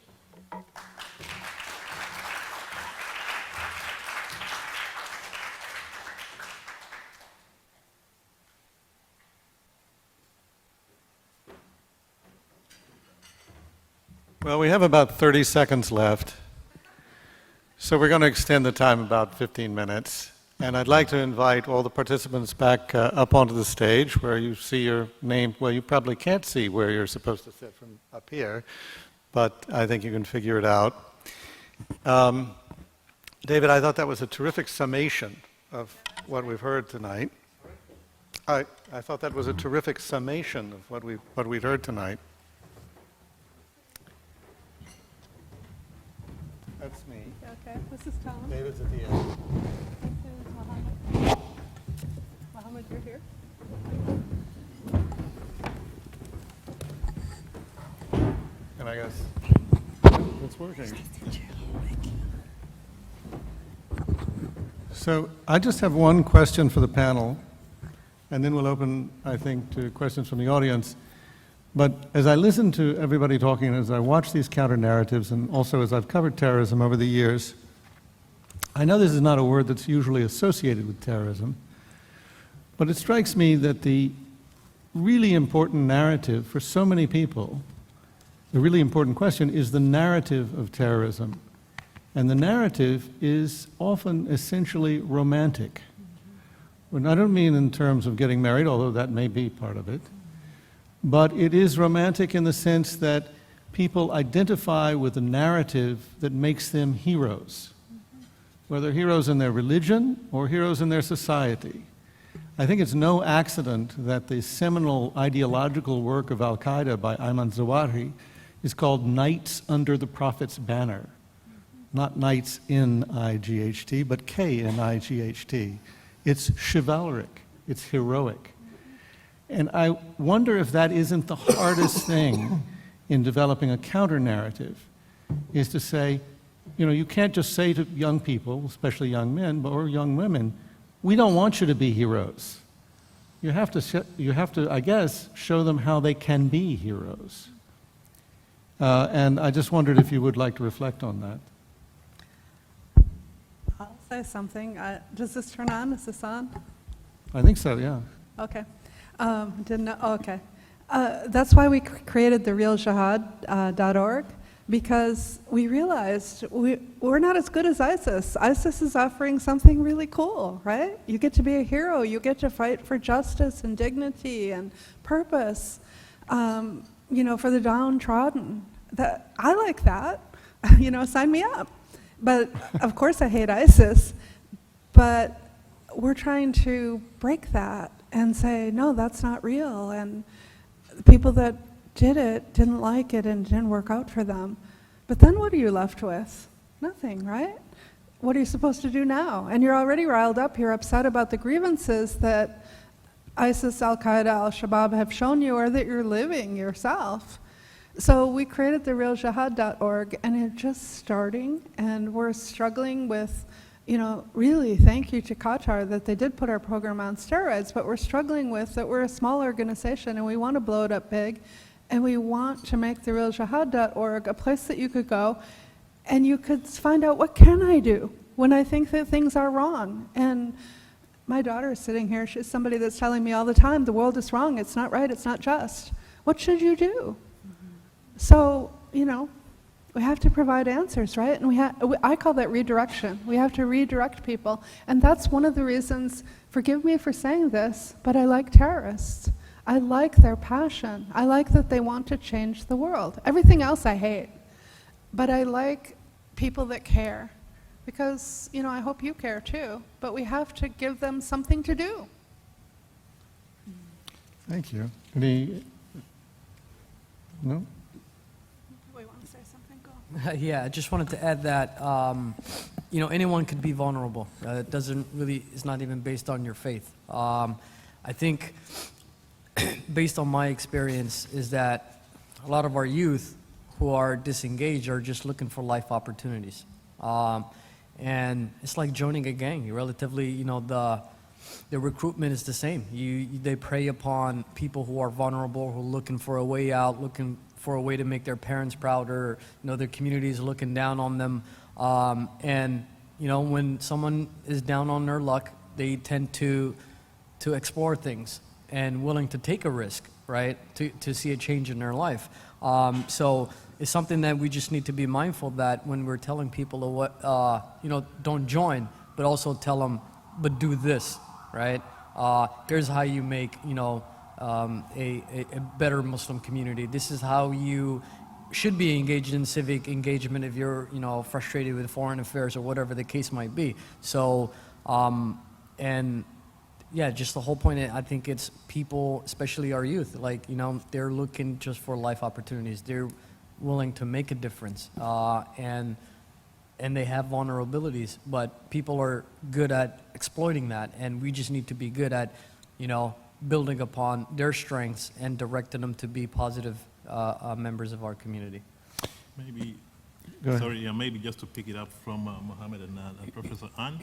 Well, we have about 30 seconds left, so we're going to extend the time about 15 minutes. And I'd like to invite all the participants back up onto the stage where you see your name. Well, you probably can't see where you're supposed to sit from up here, but I think you can figure it out. David, I thought that was a terrific summation of what we've heard tonight. I thought that was a terrific summation of what we've heard tonight. That's me. Okay, this is Tom. David's at the end. This is Mohammed. Mohammed, you're here. And I guess it's working. So I just have one question for the panel, and then we'll open, I think, to questions from the audience. But as I listen to everybody talking, and as I watch these counter-narratives, and also as I've covered terrorism over the years, I know this is not a word that's usually associated with terrorism, but it strikes me that the really important narrative for so many people, the really important question is the narrative of terrorism. And the narrative is often essentially romantic. And I don't mean in terms of getting married, although that may be part of it, but it is romantic in the sense that people identify with a narrative that makes them heroes, whether heroes in their religion or heroes in their society. I think it's no accident that the seminal ideological work of Al-Qaeda by Ayman Zawahiri is called Knights Under the Prophet's Banner. Not Knights N-I-G-H-T, but K-N-I-G-H-T. It's chivalric, it's heroic. And I wonder if that isn't the hardest thing in developing a counter-narrative, is to say, you know, you can't just say to young people, especially young men or young women, we don't want you to be heroes. You have to, I guess, show them how they can be heroes. And I just wondered if you would like to reflect on that. I'll say something. Does this turn on? Is this on? I think so, yeah. Okay. Didn't know. Oh, okay. That's why we created the realjihad.org, because we realized we're not as good as ISIS. ISIS is offering something really cool, right? You get to be a hero. You get to fight for justice and dignity and purpose, you know, for the downtrodden. I like that. You know, sign me up. But of course I hate ISIS. But we're trying to break that and say, no, that's not real. And the people that did it didn't like it and it didn't work out for them. But then what are you left with? Nothing, right? What are you supposed to do now? And you're already riled up. You're upset about the grievances that ISIS, Al-Qaeda, Al-Shabaab have shown you, or that you're living yourself. So we created the realjihad.org, and it's just starting, and we're struggling with, you know, really thank you to Qatar that they did put our program on steroids, but we're struggling with that we're a small organization and we want to blow it up big, and we want to make the realjihad.org a place that you could go and you could find out, what can I do when I think that things are wrong? And my daughter is sitting here, she's somebody that's telling me all the time, the world is wrong, it's not right, it's not just. What should you do? So, you know, we have to provide answers, right? And I call that redirection. We have to redirect people. And that's one of the reasons, forgive me for saying this, but I like terrorists. I like their passion. I like that they want to change the world. Everything else I hate. But I like people that care. Because, you know, I hope you care too. But we have to give them something to do. Thank you. Any? No? We want to say something, go. Yeah, I just wanted to add that, you know, anyone could be vulnerable. It doesn't really, it's not even based on your faith. I think, based on my experience, is that a lot of our youth who are disengaged are just looking for life opportunities. And it's like joining a gang. You relatively, you know, the recruitment is the same. They prey upon people who are vulnerable, who are looking for a way out, looking for a way to make their parents proud, or, you know, their community is looking down on them. And, you know, when someone is down on their luck, they tend to explore things and willing to take a risk, right, to see a change in their life. So it's something that we just need to be mindful that when we're telling people what, you know, don't join, but also tell them, but do this, right? Here's how you make, you know, a better Muslim community. This is how you should be engaged in civic engagement if you're, you know, frustrated with foreign affairs or whatever the case might be. So, and yeah, just the whole point, I think it's people, especially our youth, like, you know, they're looking just for life opportunities. They're willing to make a difference, and they have vulnerabilities, but people are good at exploiting that, and we just need to be good at, you know, building upon their strengths and directing them to be positive members of our community. Maybe, Go ahead. sorry, yeah, maybe just to pick it up from Mohammed and Professor Ann,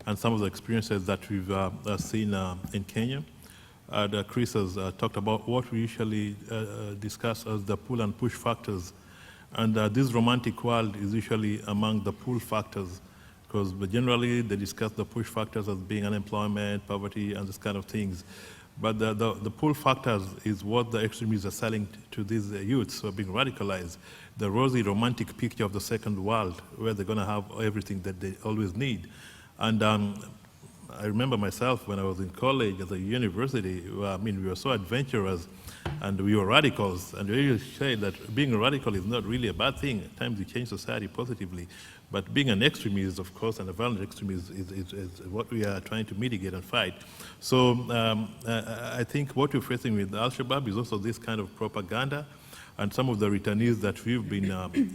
and some of the experiences that we've seen in Kenya. Chris has talked about what we usually discuss as the pull and push factors. And this romantic world is usually among the pull factors, because generally they discuss the push factors as being unemployment, poverty, and this kind of things. But the pull factors is what the extremists are selling to these youths who are being radicalized. The rosy romantic picture of the second world, where they're going to have everything that they always need. And I remember myself when I was in college at the university, I mean, we were so adventurous and we were radicals. And we usually say that being a radical is not really a bad thing. At times you change society positively. But being an extremist, of course, and a violent extremist is what we are trying to mitigate and fight. So I think what we're facing with Al-Shabaab is also this kind of propaganda. And some of the returnees that we've been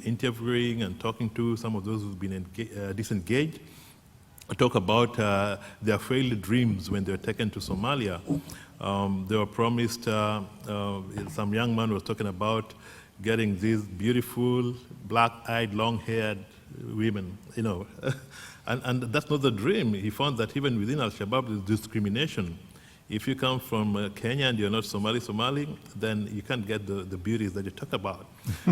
interviewing and talking to, some of those who've been disengaged, talk about their failed dreams when they were taken to Somalia. They were promised, some young man was talking about getting these beautiful, black-eyed, long-haired women, you know. and that's not the dream. He found that even within Al-Shabaab, there's discrimination. If you come from Kenya and you're not Somali, then you can't get the beauties that you talk about.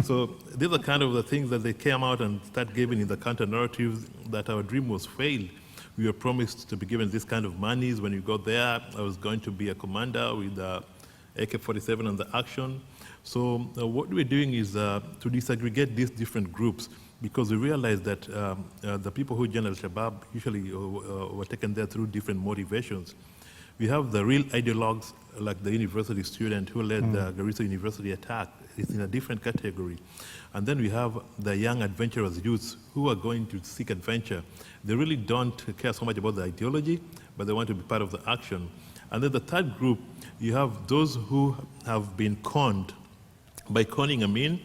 So these are kind of the things that they came out and start giving in the counter-narratives that our dream was failed. We were promised to be given this kind of monies. When you got there, I was going to be a commander with AK-47 on the action. So what we're doing is to disaggregate these different groups, because we realize that the people who join Al-Shabaab usually were taken there through different motivations. We have the real ideologues, like the university student who led the Garissa University attack. It's in a different category. And then we have the young adventurous youths who are going to seek adventure. They really don't care so much about the ideology, but they want to be part of the action. And then the third group, you have those who have been conned. By conning, I mean,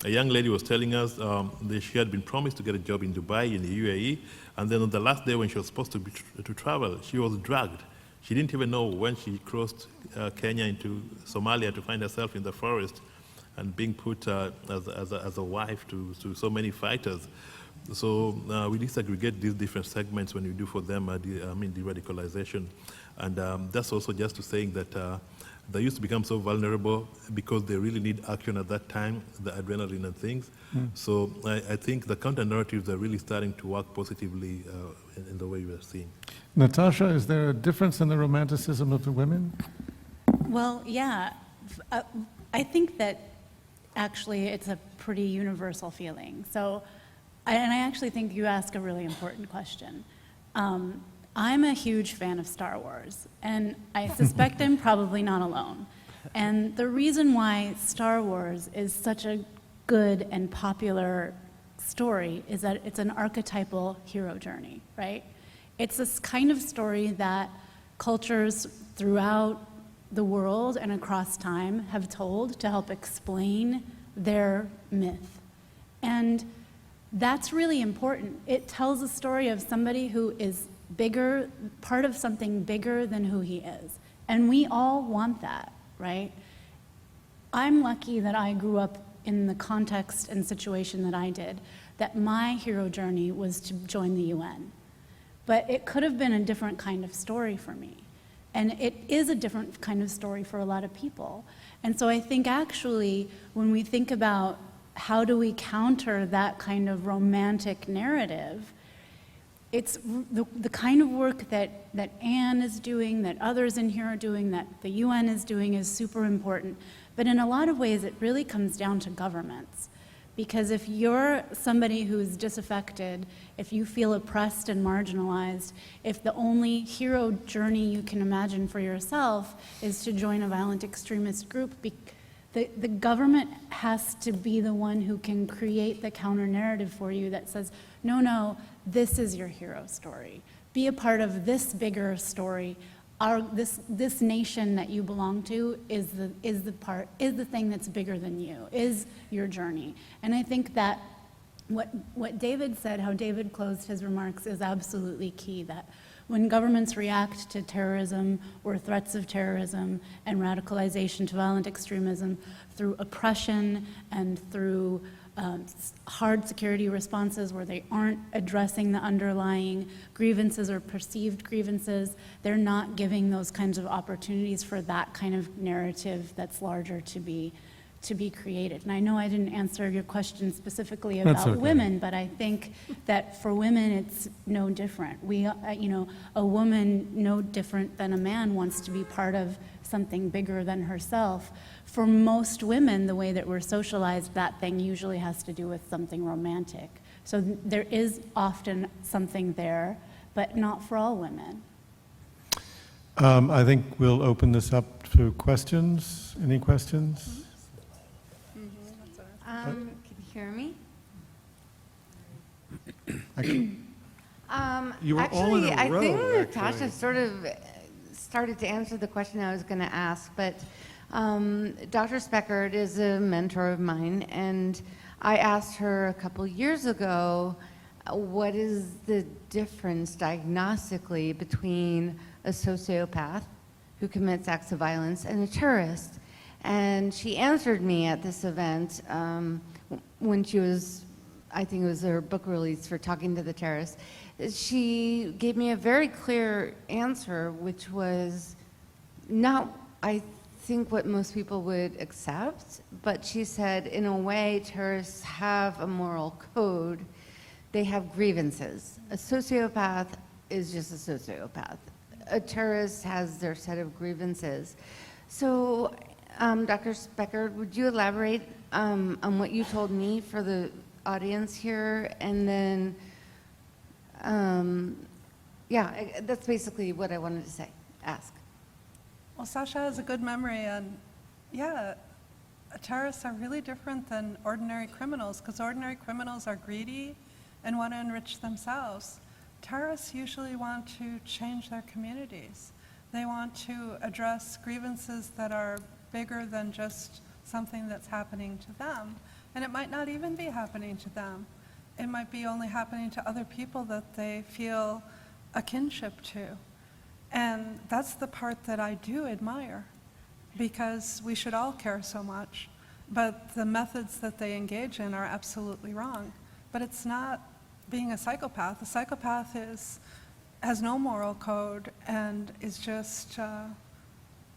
a young lady was telling us that she had been promised to get a job in Dubai, in the UAE, and then on the last day when she was supposed to travel, she was dragged. She didn't even know when she crossed Kenya into Somalia to find herself in the forest and being put as a wife to so many fighters. So we disaggregate these different segments when we do for them, de-radicalization. And that's also just to saying that they used to become so vulnerable because they really need action at that time, the adrenaline and things. So I think the counter-narratives are really starting to work positively in the way we are seeing. Natasha, is there a difference in the romanticism of the women? Well, yeah. I think that actually it's a pretty universal feeling. So, and I actually think you ask a really important question. I'm a huge fan of Star Wars, and I suspect I'm probably not alone. And the reason why Star Wars is such a good and popular story is that it's an archetypal hero journey, right? It's this kind of story that cultures throughout the world and across time have told to help explain their myth. And That's really important. It tells a story of somebody who is bigger, part of something bigger than who he is. And we all want that, right? I'm lucky that I grew up in the context and situation that I did, that my hero journey was to join the UN. But it could have been a different kind of story for me. And it is a different kind of story for a lot of people. And so I think actually, when we think about how do we counter that kind of romantic narrative, it's the kind of work that Anne is doing, that others in here are doing, that the UN is doing is super important. But in a lot of ways, it really comes down to governments. Because if you're somebody who's disaffected, if you feel oppressed and marginalized, if the only hero journey you can imagine for yourself is to join a violent extremist group, the government has to be the one who can create the counter narrative for you that says, no, this is your hero story. Be a part of this bigger story. This nation that you belong to is the thing that's bigger than you, is your journey. And I think that what David said, how David closed his remarks, is absolutely key, that when governments react to terrorism or threats of terrorism and radicalization to violent extremism through oppression and through hard security responses where they aren't addressing the underlying grievances or perceived grievances, they're not giving those kinds of opportunities for that kind of narrative that's larger to be created. And I know I didn't answer your question specifically That's about okay. women, but I think that for women it's no different. A woman no different than a man wants to be part of something bigger than herself. For most women, the way that we're socialized, that thing usually has to do with something romantic. So there is often something there, but not for all women. I think we'll open this up to questions. Any questions? Can you hear me? You were all in a I row, think actually. Natasha sort of started to answer the question I was going to ask, but Dr. Speckert is a mentor of mine, and I asked her a couple years ago, what is the difference diagnostically between a sociopath who commits acts of violence and a terrorist? And she answered me at this event when she was, I think it was her book release for Talking to the Terrorists. She gave me a very clear answer, which was not, I think, what most people would accept, but she said, in a way, terrorists have a moral code. They have grievances. A sociopath is just a sociopath. A terrorist has their set of grievances. So, Dr. Speckert, would you elaborate on what you told me for the audience here? And then, that's basically what I wanted to ask. Well, Sasha has a good memory, and yeah, terrorists are really different than ordinary criminals, because ordinary criminals are greedy and want to enrich themselves. Terrorists usually want to change their communities. They want to address grievances that are bigger than just something that's happening to them. And it might not even be happening to them. It might be only happening to other people that they feel a kinship to. And that's the part that I do admire, because we should all care so much. But the methods that they engage in are absolutely wrong. But it's not being a psychopath. A psychopath has no moral code and is just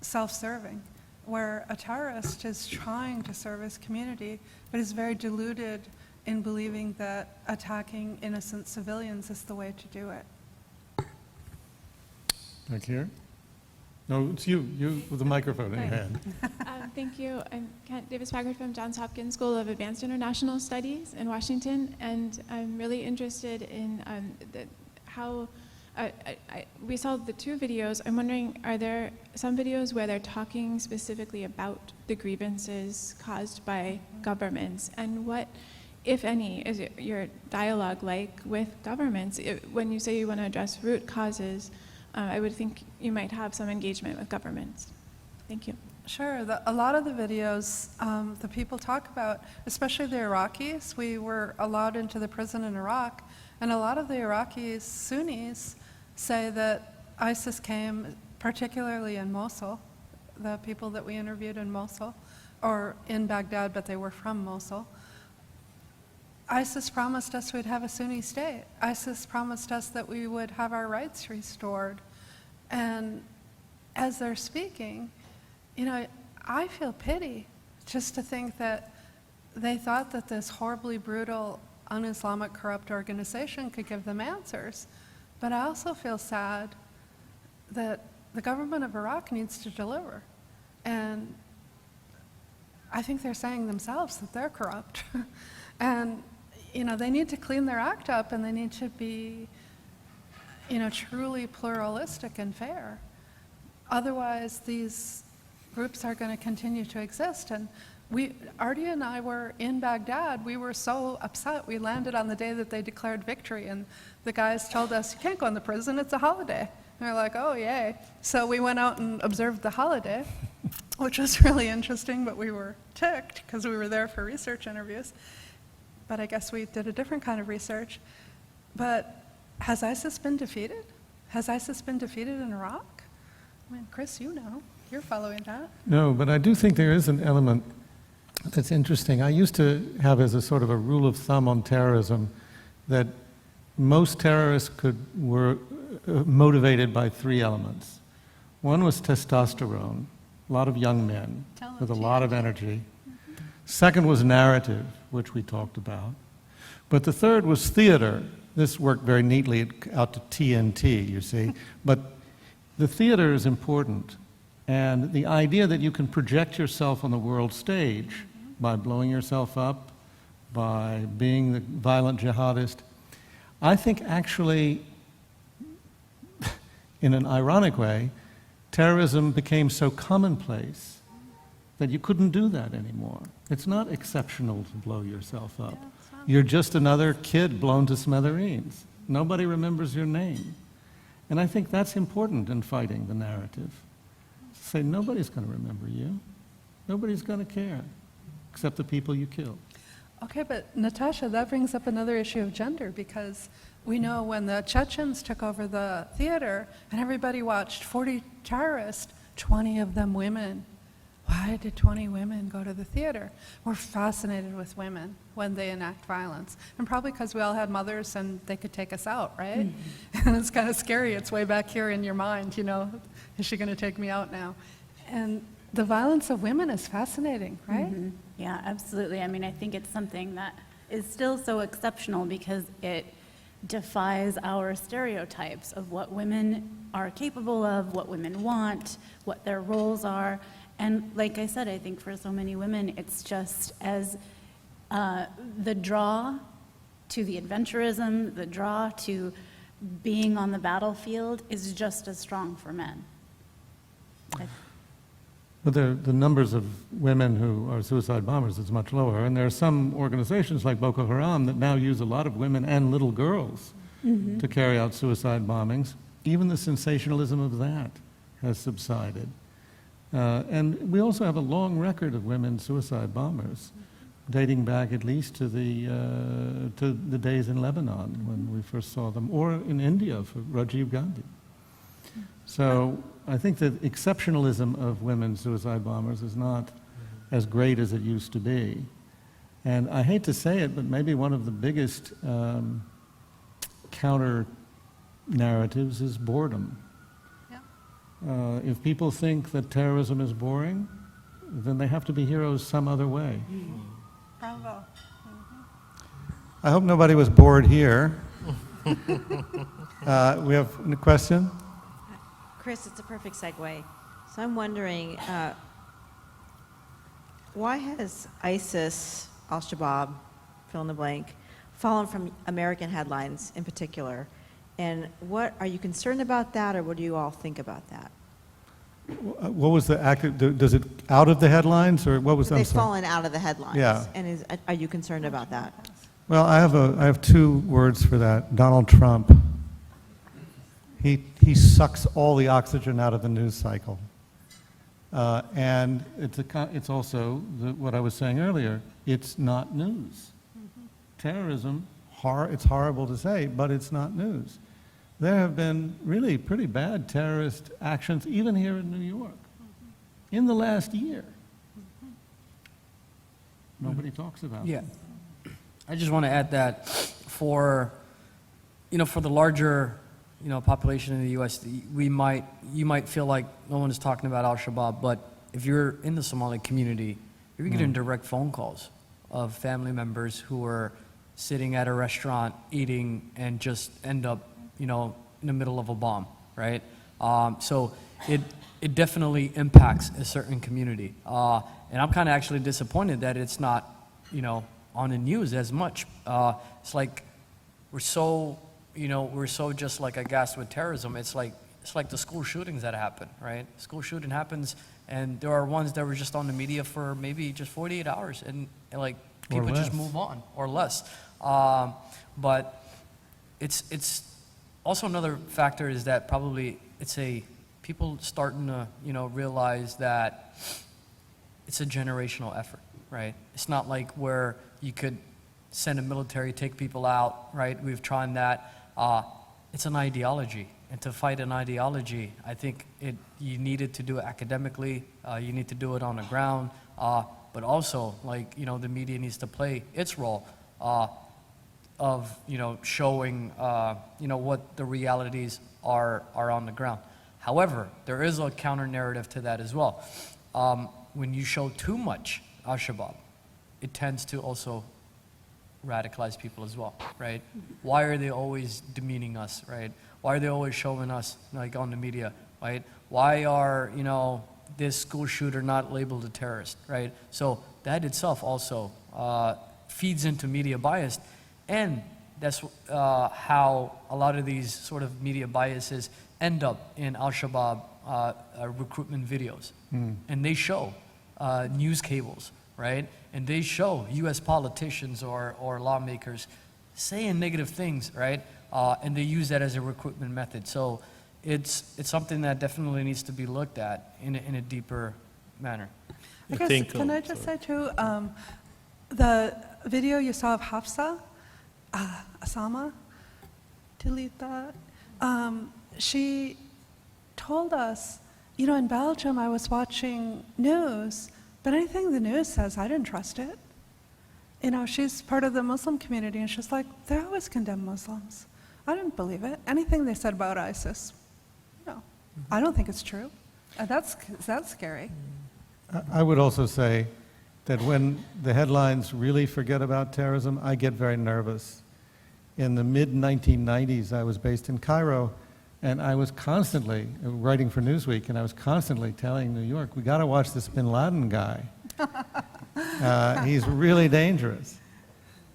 self-serving, where a terrorist is trying to serve his community, but is very deluded in believing that attacking innocent civilians is the way to do it. Back here? No, it's you with the microphone in your hand. Thank you. I'm Davis Packard from Johns Hopkins School of Advanced International Studies in Washington, and I'm really interested in how we saw the two videos. I'm wondering, are there some videos where they're talking specifically about the grievances caused by governments, and what, if any, is your dialogue like with governments? When you say you want to address root causes, I would think you might have some engagement with governments. Thank you. Sure. A lot of the videos the people talk about, especially the Iraqis, we were allowed into the prison in Iraq, and a lot of the Iraqis, Sunnis, say that ISIS came particularly in Mosul, the people that we interviewed in Mosul, or in Baghdad, but they were from Mosul. ISIS promised us we'd have a Sunni state. ISIS promised us that we would have our rights restored. And as they're speaking, you know, I feel pity just to think that they thought that this horribly brutal, un-Islamic, corrupt organization could give them answers. But I also feel sad that the government of Iraq needs to deliver. And I think they're saying themselves that they're corrupt. And, you know, they need to clean their act up, and they need to be, you know, truly pluralistic and fair. Otherwise, these groups are going to continue to exist. And Artie and I were in Baghdad. We were so upset. We landed on the day that they declared victory, and the guys told us, you can't go in the prison, it's a holiday. And we're like, oh, yay. So we went out and observed the holiday, which was really interesting, but we were ticked because we were there for research interviews. But I guess we did a different kind of research. But has ISIS been defeated? Has ISIS been defeated in Iraq? I mean, Chris, you know, you're following that. No, but I do think there is an element that's interesting. I used to have as a sort of a rule of thumb on terrorism that most terrorists were motivated by three elements. One was testosterone, a lot of young men with a lot of energy. Second was narrative, which we talked about. But the third was theater. This worked very neatly out to TNT, you see. But the theater is important. And the idea that you can project yourself on the world stage by blowing yourself up, by being the violent jihadist, I think actually, in an ironic way, terrorism became so commonplace that you couldn't do that anymore. It's not exceptional to blow yourself up. You're just another kid blown to smithereens. Nobody remembers your name. And I think that's important in fighting the narrative. Say, nobody's going to remember you. Nobody's going to care, except the people you killed. Okay, but Natasha, that brings up another issue of gender, because we know when the Chechens took over the theater and everybody watched 40 terrorists, 20 of them women. Why did 20 women go to the theater? We're fascinated with women when they enact violence. And probably because we all had mothers and they could take us out, right? Mm-hmm. And it's kind of scary. It's way back here in your mind, you know, is she going to take me out now? And the violence of women is fascinating, right? Mm-hmm. Yeah, absolutely. I mean, I think it's something that is still so exceptional because it defies our stereotypes of what women are capable of, what women want, what their roles are. And like I said, I think for so many women, it's just as the draw to the adventurism, the draw to being on the battlefield is just as strong for men. But the numbers of women who are suicide bombers is much lower. And there are some organizations like Boko Haram that now use a lot of women and little girls to carry out suicide bombings. Even the sensationalism of that has subsided. And we also have a long record of women suicide bombers, dating back at least to the days in Lebanon when we first saw them, or in India for Rajiv Gandhi. So I think that exceptionalism of women suicide bombers is not as great as it used to be. And I hate to say it, but maybe one of the biggest counter narratives is boredom. If people think that terrorism is boring, then they have to be heroes some other way. Bravo. I hope nobody was bored here. We have a question? Chris, it's a perfect segue. So I'm wondering, why has ISIS, Al-Shabaab, fill in the blank, fallen from American headlines in particular? And what, are you concerned about that, or what do you all think about that? What was the active, does it out of the headlines, or what was, I'm They've sorry? fallen out of the headlines. Yeah. And are you concerned about that? Well, I have two words for that. Donald Trump. He sucks all the oxygen out of the news cycle. And it's also what I was saying earlier, it's not news. Terrorism, it's horrible to say, but it's not news. There have been really pretty bad terrorist actions, even here in New York, in the last year. Nobody talks about it. Yeah. I just want to add that for the larger, population in the U.S., you might feel like no one is talking about Al-Shabaab, but if you're in the Somali community, you're getting direct phone calls of family members who are sitting at a restaurant eating and just end up, in the middle of a bomb, right? So it definitely impacts a certain community. And I'm kind of actually disappointed that it's not, on the news as much. It's like we're so just like aghast with terrorism. It's like the school shootings that happen, right? School shooting happens, and there are ones that were just on the media for maybe just 48 hours, and like people just move on, or less. But it's also another factor is that probably people starting to realize that it's a generational effort, right? It's not like where you could send a military, take people out, right? We've tried that. It's an ideology, and to fight an ideology, I think you needed to do it academically. You need to do it on the ground, but also the media needs to play its role of showing what the realities are on the ground. However, there is a counter narrative to that as well. When you show too much Al-Shabaab, it tends to also radicalize people as well, right? Why are they always demeaning us, right? Why are they always showing us on the media, right? Why are this school shooter not labeled a terrorist, right? So that itself also feeds into media bias, and that's how a lot of these sort of media biases end up in Al-Shabaab recruitment videos. And they show news cables, right? And they show U.S. politicians or lawmakers saying negative things, right? And they use that as a recruitment method. So it's something that definitely needs to be looked at in a deeper manner. Can I just say too, the video you saw of Hafsa, Asama, Tilita, she told us, in Belgium I was watching news, but anything the news says, I didn't trust it. She's part of the Muslim community, and she's like, they always condemn Muslims. I didn't believe it. Anything they said about ISIS, no, I don't think it's true. That's scary. I would also say that when the headlines really forget about terrorism, I get very nervous. In the mid-1990s, I was based in Cairo, and I was constantly writing for Newsweek, and I was constantly telling New York, we got to watch this bin Laden guy. He's really dangerous.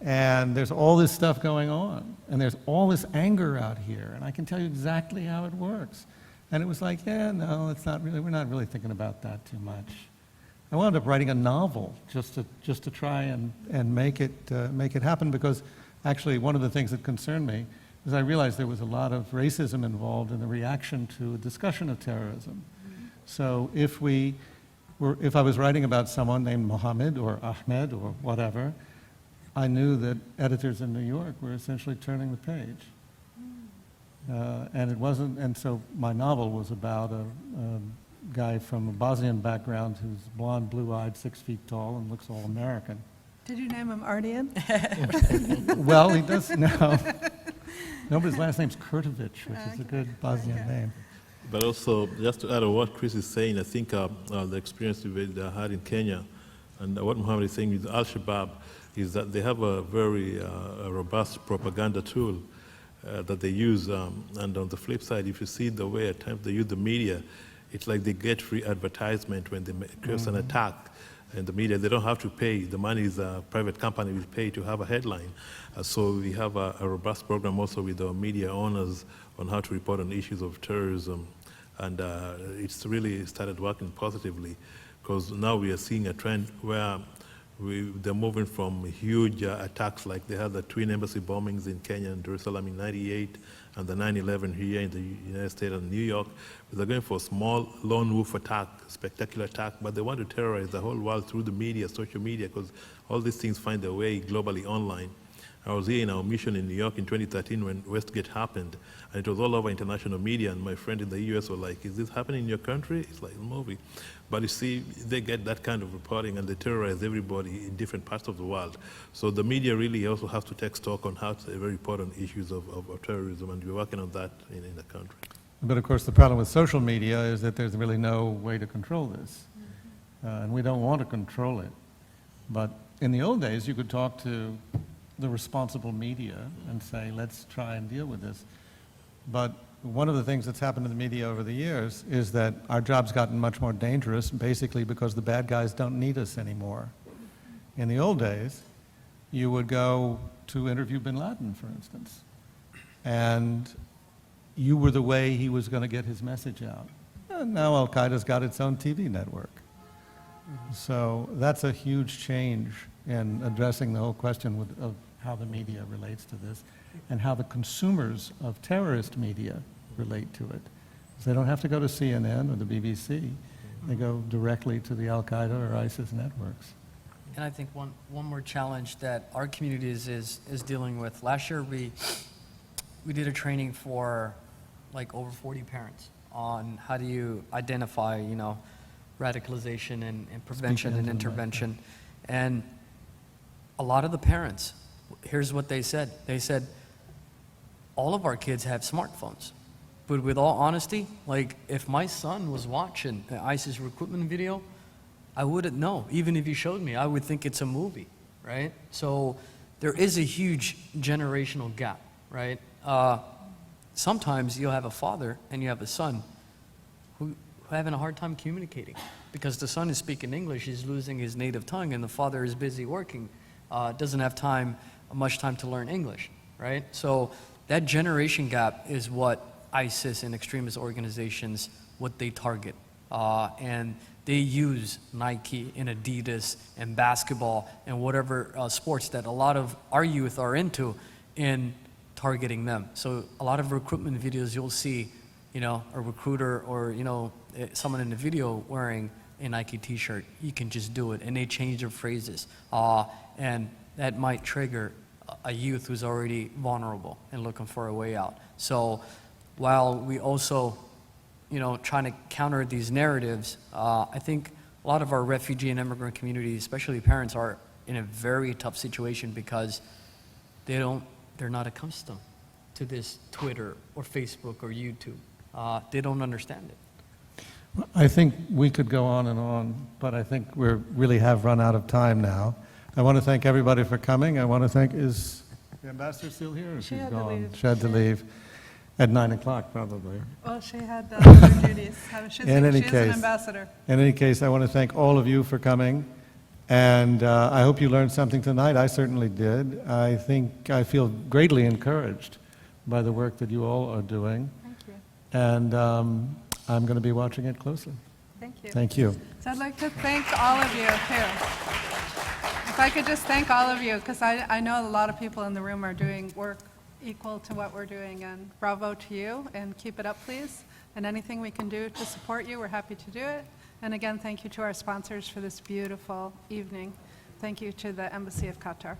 And there's all this stuff going on, and there's all this anger out here, and I can tell you exactly how it works. And it was like, yeah, no, it's not really, we're not really thinking about that too much. I wound up writing a novel just to try and make it happen, because actually one of the things that concerned me is I realized there was a lot of racism involved in the reaction to a discussion of terrorism. So if I was writing about someone named Mohammed or Ahmed or whatever, I knew that editors in New York were essentially turning the page. And it wasn't, and so my novel was about a guy from a Bosnian background who's blonde, blue-eyed, 6 feet tall, and looks all American. Did you name him Ardian? Well, he does now. No, but his last name's Kurtovic, which is a good Bosnian name. But also, just to add to what Chris is saying, I think the experience we had in Kenya, and what Mohammed is saying with Al-Shabaab, is that they have a very robust propaganda tool that they use. And on the flip side, if you see the way at times they use the media, it's like they get free advertisement when they create an attack in the media. They don't have to pay. The money is a private company will pay to have a headline. So we have a robust program also with our media owners on how to report on issues of terrorism. And it's really started working positively, because now we are seeing a trend where they're moving from huge attacks, like they had the twin embassy bombings in Kenya and Jerusalem in '98, and the 9/11 here in the United States and New York. They're going for a small lone wolf attack, spectacular attack, but they want to terrorize the whole world through the media, social media, because all these things find their way globally online. I was here in our mission in New York in 2013 when Westgate happened, and it was all over international media, and my friend in the US were like, is this happening in your country? It's like a movie. But you see, they get that kind of reporting, and they terrorize everybody in different parts of the world. So the media really also has to take stock on how to report on issues of terrorism, and we're working on that in the country. But of course, the problem with social media is that there's really no way to control this. And we don't want to control it. But in the old days, you could talk to the responsible media and say, let's try and deal with this. But one of the things that's happened in the media over the years is that our job's gotten much more dangerous, basically because the bad guys don't need us anymore. In the old days, you would go to interview bin Laden, for instance, and you were the way he was going to get his message out. And now Al-Qaeda's got its own TV network. So that's a huge change in addressing the whole question of how the media relates to this and how the consumers of terrorist media relate to it. So they don't have to go to CNN or the BBC. They go directly to the Al-Qaeda or ISIS networks. And I think one more challenge that our community is dealing with. Last year we did a training for like over 40 parents on how do you identify, radicalization and prevention and intervention. And a lot of the parents, here's what they said. They said, all of our kids have smartphones. But with all honesty, like if my son was watching an ISIS recruitment video, I wouldn't know. Even if you showed me, I would think it's a movie, right? So there is a huge generational gap, right? Sometimes you'll have a father and you have a son who having a hard time communicating because the son is speaking English, he's losing his native tongue, and the father is busy working, doesn't have much time to learn English, right? So that generation gap is what ISIS and extremist organizations, what they target. And they use Nike and Adidas and basketball and whatever sports that a lot of our youth are into in targeting them. So a lot of recruitment videos you'll see, a recruiter or, someone in the video wearing a Nike t-shirt. You can just do it. And they change their phrases. And that might trigger a youth who's already vulnerable and looking for a way out. So while we also, trying to counter these narratives, I think a lot of our refugee and immigrant communities, especially parents, are in a very tough situation because they're not accustomed to this Twitter or Facebook or YouTube. They don't understand it. I think we could go on, but I think we really have run out of time now. I want to thank everybody for coming. I want to thank, is the ambassador still here? Or She she's had to gone? leave. She had to leave at 9 o'clock probably. Well, she had other duties. She's In any an case, ambassador. In any case, I want to thank all of you for coming. And I hope you learned something tonight. I certainly did. I think I feel greatly encouraged by the work that you all are doing. Thank you. And I'm going to be watching it closely. Thank you. Thank you. So I'd like to thank all of you, too. If I could just thank all of you, because I know a lot of people in the room are doing work equal to what we're doing, and bravo to you, and keep it up, please. And anything we can do to support you, we're happy to do it. And again, thank you to our sponsors for this beautiful evening. Thank you to the Embassy of Qatar.